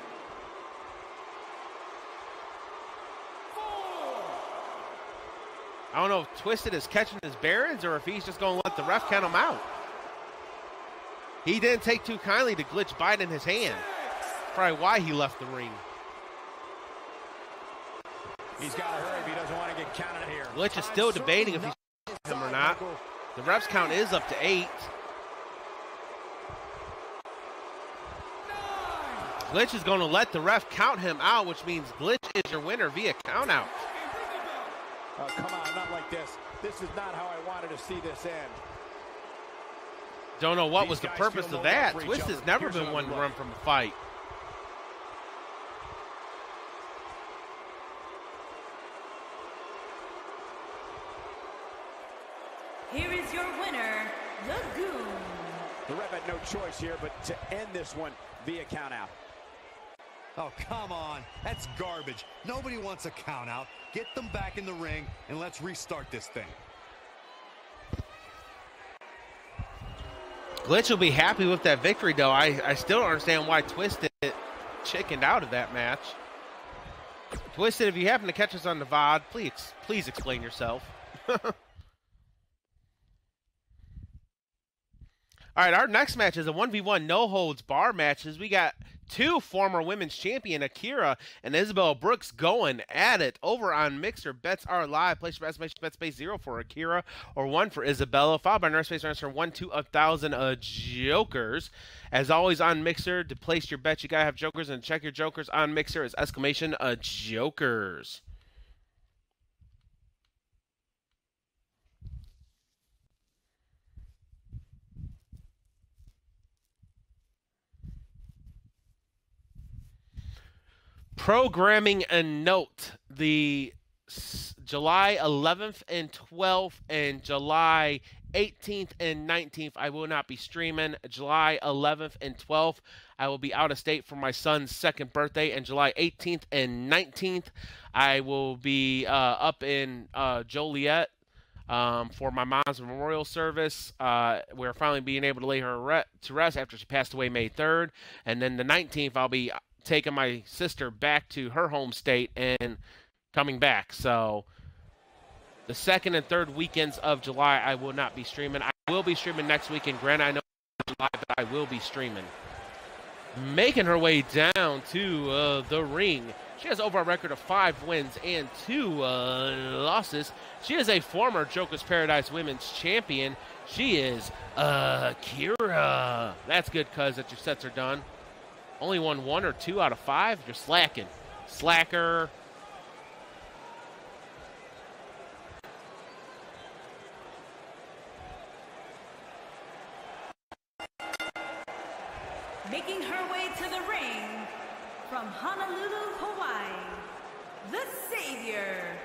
I don't know if Twisted is catching his bearings or if he's just going to let the ref count him out. He didn't take too kindly to Glitch biting his hand. Probably why he left the ring. He's got to hurry if he doesn't want to get counted here. Glitch is still debating if he's him or not. The ref's count is up to 8. Glitch is going to let the ref count him out, which means Glitch is your winner via count out. Oh, come on, not like this. This is not how I wanted to see this end. Don't know what was the purpose of that. Twisted's never been one to run from a fight. Here is your winner, the Goon. The ref had no choice here but to end this one via count out. Oh, come on. That's garbage. Nobody wants a count out. Get them back in the ring and let's restart this thing. Glitch will be happy with that victory, though. I still don't understand why Twisted chickened out of that match. Twisted, if you happen to catch us on the VOD, please explain yourself. All right, our next match is a 1v1 no-holds-bar matches. We got 2 former women's champion, Akira and Isabella Brooks, going at it over on Mixer. Bets are live. Place your bets, bet space 0 for Akira or 1 for Isabella, followed by nurse space answer 1 to 1,000 jokers. As always on Mixer, to place your bet, you gotta have jokers, and check your jokers on Mixer is exclamation jokers. Programming a note, the July 11th and 12th and July 18th and 19th, I will not be streaming. July 11th and 12th, I will be out of state for my son's 2nd birthday. And July 18th and 19th, I will be up in Joliet for my mom's memorial service. We're finally being able to lay her to rest after she passed away May 3rd. And then the 19th, I'll be taking my sister back to her home state and coming back. So the 2nd and 3rd weekends of July, I will not be streaming. I will be streaming next weekend. Granted, I know it's July, but I will be streaming. Making her way down to the ring. She has over a record of 5 wins and 2 losses. She is a former Joker's Paradise Women's Champion. She is Akira. That's good, cuz that your sets are done. Only won 1 or 2 out of 5. You're slacking. Slacker. Making her way to the ring from Honolulu, Hawaii, the Savior.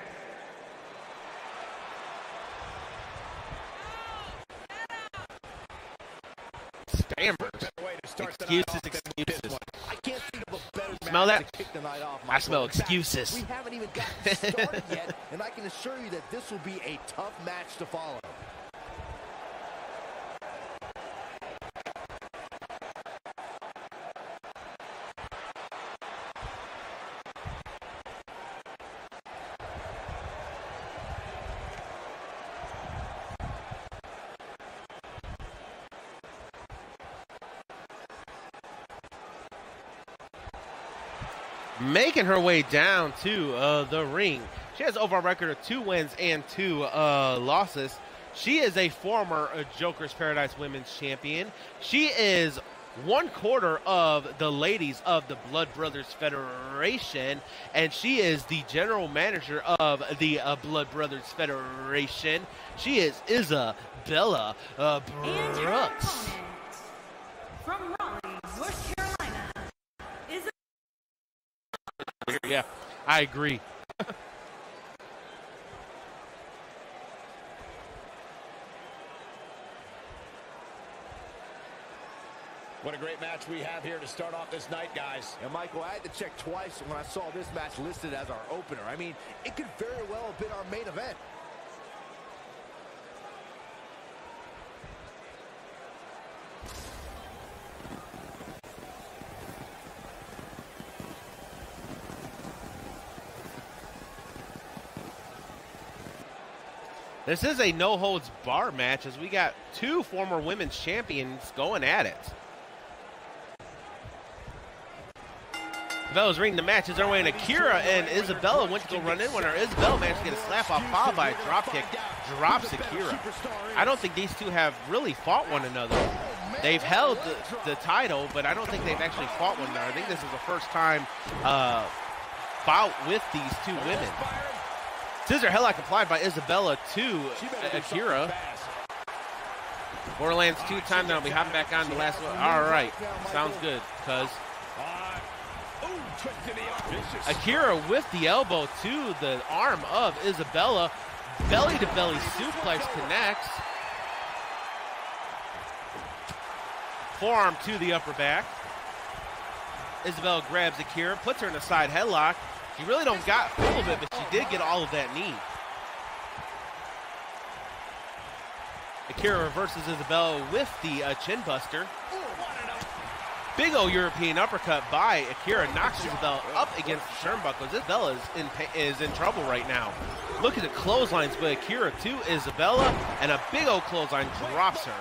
Stammers. Excuses. I can't think of a better Smell match that? to kick the night off, I Michael. smell In fact, excuses. We haven't even gotten started yet, and I can assure you that this will be a tough match to follow. Making her way down to the ring. She has over a record of 2 wins and 2 losses. She is a former Joker's Paradise Women's Champion. She is 1/4 of the ladies of the Blood Brothers Federation, and she is the general manager of the Blood Brothers Federation. She is Isabella And her Brooks. opponent, Yeah, I agree. What a great match we have here to start off this night, guys. And Michael, I had to check twice when I saw this match listed as our opener. I mean, it could very well have been our main event. This is a no-holds-bar match as we got two former women's champions going at it. Isabella's ringing the match as they're way in. Akira and Isabella went to go run in when her Isabella managed to get a slap off, followed by a drop kick. Drops Akira. I don't think these two have really fought one another. They've held the title, but I don't think they've actually fought one another. I think this is the first time bout with these two women. Scissor headlock applied by Isabella to Akira. Borderlands 2 time, then I'll be hopping back on the last one. All right, sounds good, cuz. Akira with the elbow to the arm of Isabella. Belly-to-belly suplex connects. Forearm to the upper back. Isabella grabs Akira, puts her in a side headlock. She really don't got full of it, but she did get all of that knee. Akira reverses Isabella with the chin buster. Big old European uppercut by Akira knocks Isabella up against the turnbuckles. Isabella is in trouble right now. Look at the clotheslines by Akira to Isabella, and a big old clothesline drops her.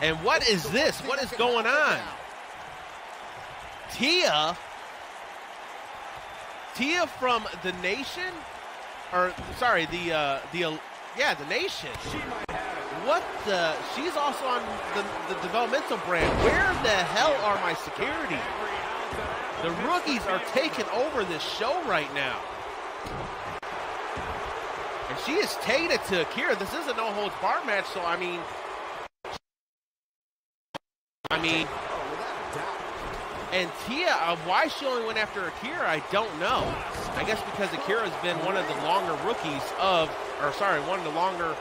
And what is this? What is going on? Tia from the Nation, or sorry, the Nation. What the? She's also on the Developmental brand. Where the hell are my security? The rookies are taking over this show right now. And she is taking it to Akira. This is a no-holds-bar match, so I mean, and Tia, why she only went after Akira, I don't know. I guess because Akira has been one of the longer rookies one of the longer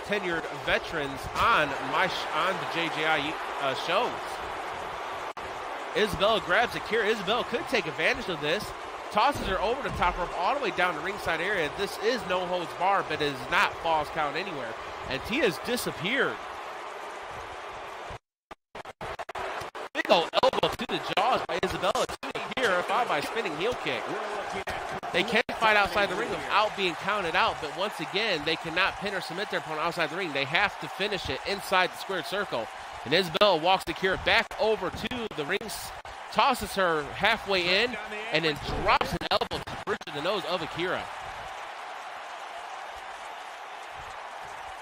tenured veterans on the JJI shows. Isabella grabs Akira. Isabella could take advantage of this. Tosses her over the top rope all the way down the ringside area. This is no holds bar, but it is not falls count anywhere. And Tia's disappeared. Big old elbow to the jaws by Isabella to Akira, followed by a spinning heel kick. They can fight outside the ring without being counted out, but once again, they cannot pin or submit their opponent outside the ring. They have to finish it inside the squared circle. And Isabella walks Akira back over to the ring, tosses her halfway in, and then drops an elbow to the bridge of the nose of Akira.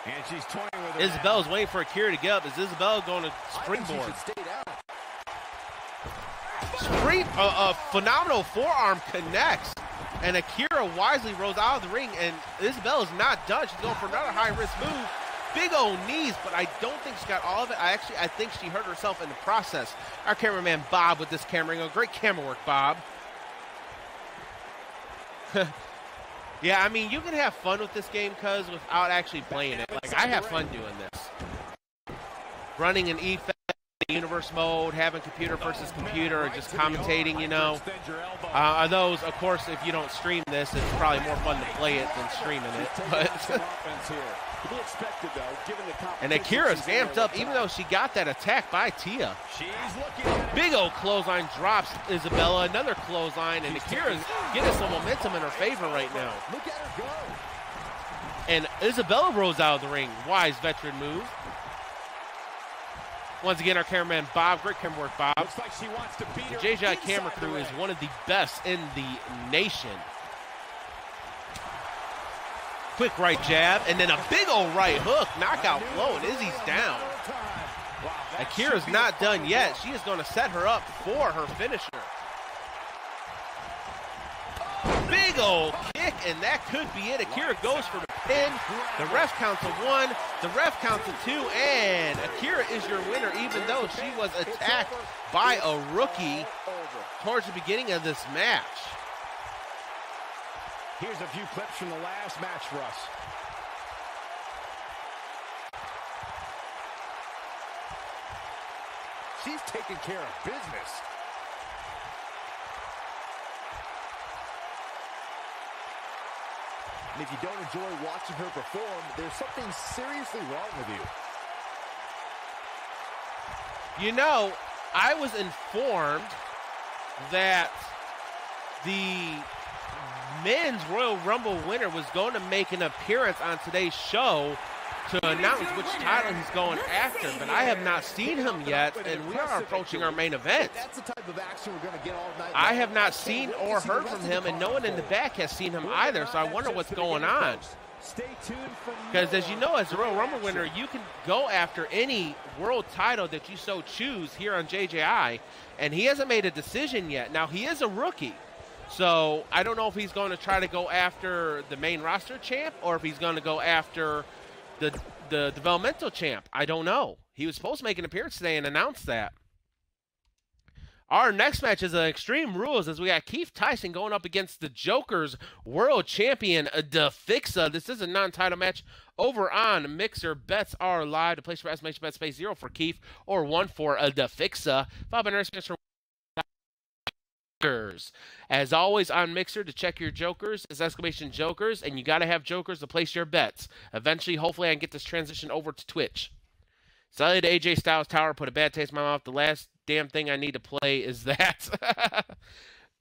And she's toying with her. Isabella's waiting for Akira to get up. Is Isabella going to springboard? A phenomenal forearm connects, and Akira wisely rolls out of the ring, and Isabella's not done. She's going for another high-risk move. Big old knees, but I don't think she got all of it. I think she hurt herself in the process. Our cameraman Bob with this camera angle. Great camera work, Bob. Yeah, I mean, you can have fun with this game, cuz, without actually playing it. Like, I have fun doing this. Running an EFed universe mode, having computer versus computer, or just commentating, you know. Those, of course, if you don't stream this, it's probably more fun to play it than streaming it. But and Akira's amped up, even though she got that attack by Tia. Big old clothesline drops Isabella, another clothesline, and Akira's getting some momentum in her favor right now. Look at her go. And Isabella rolls out of the ring. Wise veteran move. Once again, our cameraman Bob, great camera work, Bob. Looks like she wants to beat her. The JJI camera crew is one of the best in the nation. Quick right jab, and then a big old right hook, knockout blow, and Izzy's down. Akira's not done yet. She is going to set her up for her finisher. Big old kick, and that could be it. Akira goes for the pin. The ref counts a 1, the ref counts a 2, and Akira is your winner, even though she was attacked by a rookie towards the beginning of this match. Here's a few clips from the last match for us. She's taking care of business. And if you don't enjoy watching her perform, there's something seriously wrong with you. You know, I was informed that the men's Royal Rumble winner was going to make an appearance on today's show to announce which title he's going after, but I have not seen him yet, and we are approaching our main event. That's the type of action we're going to get all night. I have not seen or heard from him, and no one in the back has seen him either, so I wonder what's going on. Stay tuned for Because as you know, as the Royal Rumble winner, you can go after any world title that you so choose here on JJI, and he hasn't made a decision yet. Now, he is a rookie, so I don't know if he's going to try to go after the main roster champ or if he's going to go after the developmental champ. I don't know. He was supposed to make an appearance today and announce that. Our next match is Extreme Rules as we got Keith Tyson going up against the Joker's world champion, Fixa. This is a non-title match over on Mixer. Bets are live. The place for estimation bet space 0 for Keith or 1 for Fixa. 5 for Jokers. As always on Mixer, to check your Jokers, it's exclamation Jokers, and you got to have Jokers to place your bets. Eventually, hopefully, I can get this transition over to Twitch. Sally to AJ Styles Tower put a bad taste in my mouth. The last damn thing I need to play is that.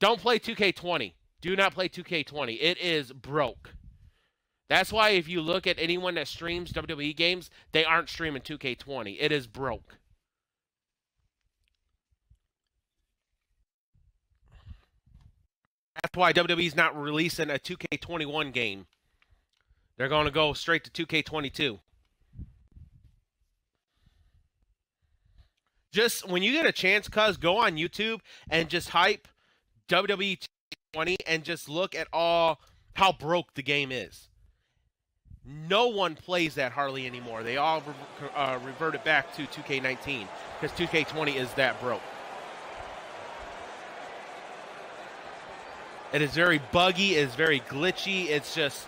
Don't play 2K20. Do not play 2K20. It is broke. That's why if you look at anyone that streams WWE games, they aren't streaming 2K20. It is broke. That's why WWE's not releasing a 2K21 game. They're going to go straight to 2K22. Just when you get a chance, cuz, go on YouTube and just hype WWE 2K20 and just look at all how broke the game is. No one plays that hardly anymore. They all reverted back to 2K19 because 2K20 is that broke. It is very buggy. It's very glitchy. It's just,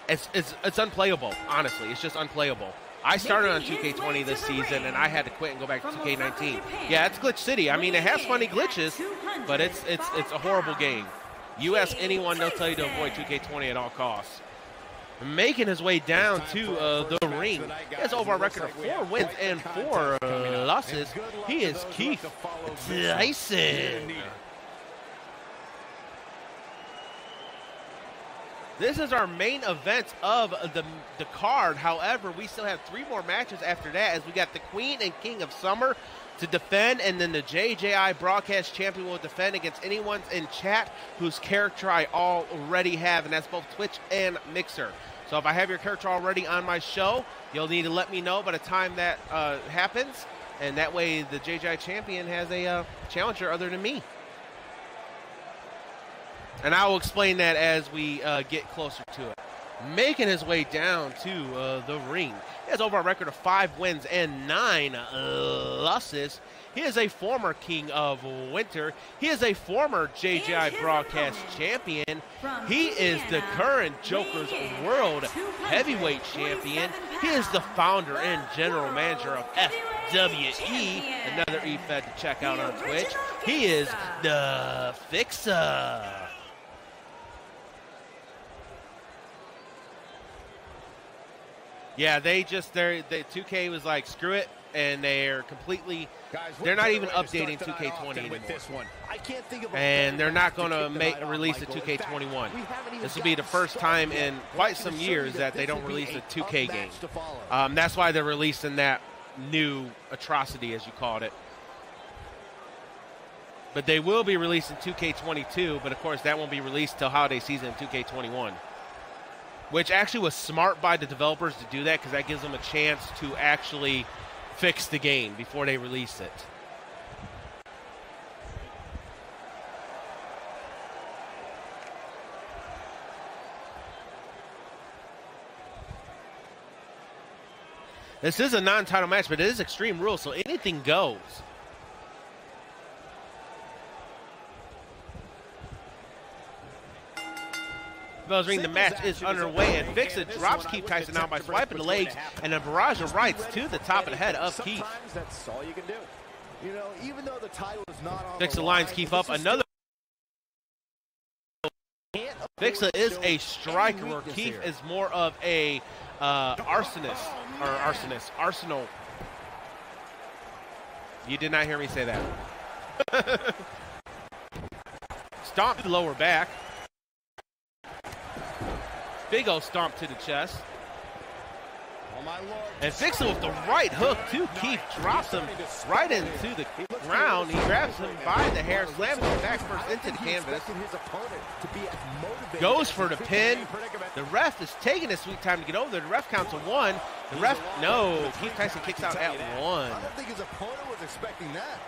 it's unplayable. Honestly, it's just unplayable. I started on 2K20 this season, and I had to quit and go back to 2K19. Yeah, it's Glitch City. I mean, it has funny glitches, but it's a horrible game. You ask anyone, they'll tell you to avoid 2K20 at all costs. Making his way down to the ring. He has over a record of 4 wins and 4 losses. He is Keith Tyson. This is our main event of the card. However, we still have 3 more matches after that as we got the Queen and King of Summer to defend, and then the JJI Broadcast Champion will defend against anyone in chat whose character I already have, and that's both Twitch and Mixer. So if I have your character already on my show, you'll need to let me know by the time that happens, and that way the JJI Champion has a challenger other than me. And I will explain that as we get closer to it. Making his way down to the ring. He has over a record of 5 wins and 9 losses. He is a former King of Winter. He is a former JJI Broadcast Champion. He is the current Joker's World Heavyweight Champion. He is the founder and general manager of FWE, another EFed to check out on Twitch. He is the Fixa. Yeah, they 2K was like, screw it, and they're completely, they're not even updating 2K20 anymore. And they're not going to release a 2K21. This will be the first time in quite some years that they don't release a 2K game. That's why they're releasing that new atrocity, as you called it. But they will be releasing 2K22, but of course that won't be released till holiday season 2K21. Which actually was smart by the developers to do that, because that gives them a chance to actually fix the game before they release it. This is a non-title match, but it is Extreme Rules, so anything goes. Bells ring, the match is underway, and Fixa drops Keith Tyson out by swiping the legs, and a barrage of rights to the top of the head of Keith. That's all you can do. You know, even though the title is not on Fixa lines Keith up. Another. Fixa is a striker, where Keith is more of a arsenal. You did not hear me say that. Stomp to the lower back. Big O stomp to the chest. And Fixa with the right hook to Keith, drops him right into the ground. He grabs him by the hair, slams him back first into the canvas. Goes for the pin. The ref is taking his sweet time to get over there. The ref counts a 1. The ref, no, Keith Tyson kicks out at 1. I don't think his opponent was expecting that.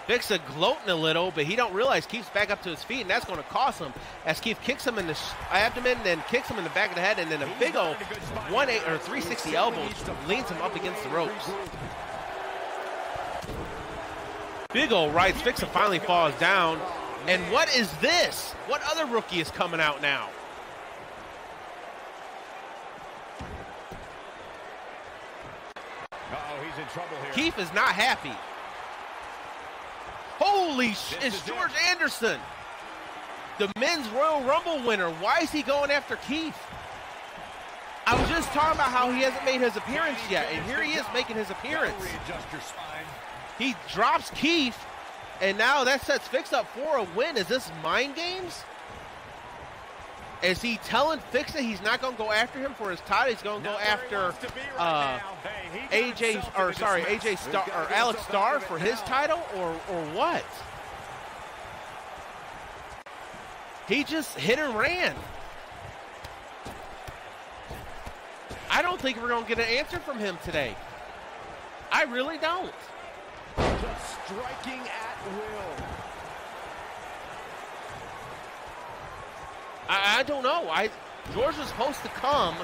Fixa gloating a little, but he don't realize Keith's back up to his feet, and that's going to cost him as Keith kicks him in the abdomen, then kicks him in the back of the head, and then a big old 360 elbow leans him up against the ropes. Big old rights. Fixa finally falls down. And what is this? What other rookie is coming out now? Uh-oh, he's in trouble here. Keith is not happy. Holy shit, it's George Anderson, the men's Royal Rumble winner. Why is he going after Keith? I was just talking about how he hasn't made his appearance yet, and here he is making his appearance. He drops Keith, and now that sets Fixa up for a win. Is this mind games? Is he telling Fixa he's not going to go after him for his title? He's going to go after Alex Starr for his title, or what? He just hit and ran. I don't think we're going to get an answer from him today. I really don't. Just striking at will. I don't know. George was supposed to come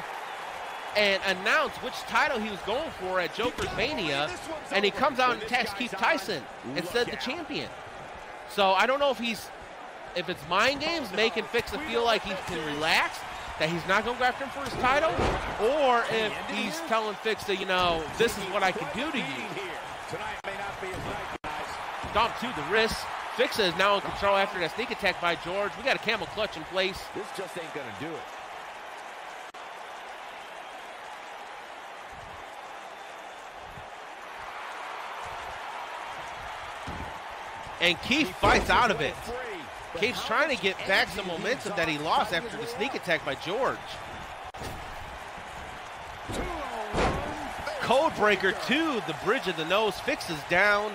and announce which title he was going for at Joker's Mania, and he comes out and attacks Keith Tyson instead of the champion. So I don't know if it's mind games making Fixa feel like he can relax, that he's not going to go after him for his title, or if he's telling Fixa, you know, this is what I can do to you. Stomp to the wrist. Fixa is now in control after that sneak attack by George. We got a camel clutch in place. This just ain't gonna do it. And Keith fights out of it. Keith's trying to get back some momentum that he lost after the sneak attack by George. Code breaker to the bridge of the nose. Fixa's down.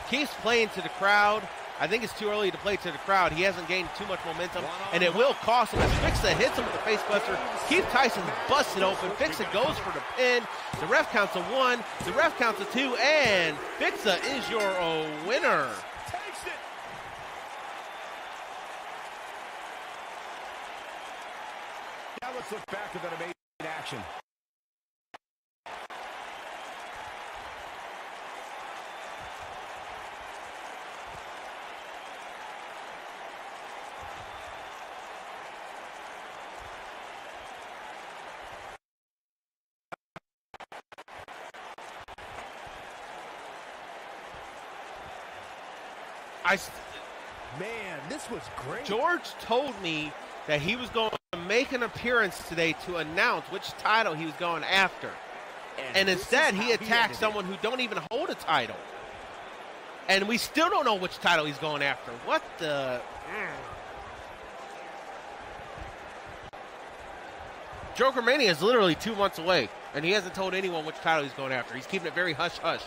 Keith's playing to the crowd. I think it's too early to play to the crowd. He hasn't gained too much momentum, and it will cost him as Fixa hits him with the face buster. Keith Tyson busts it open. Fixa goes for the pin. The ref counts a 1. The ref counts a 2, and Fixa is your winner. Takes it. Now let's look back at that amazing action. Man, this was great. George told me that he was going to make an appearance today to announce which title he was going after. And instead, he attacked someone who don't even hold a title. And we still don't know which title he's going after. What the... Joker Mania is literally 2 months away, and he hasn't told anyone which title he's going after. He's keeping it very hush-hush.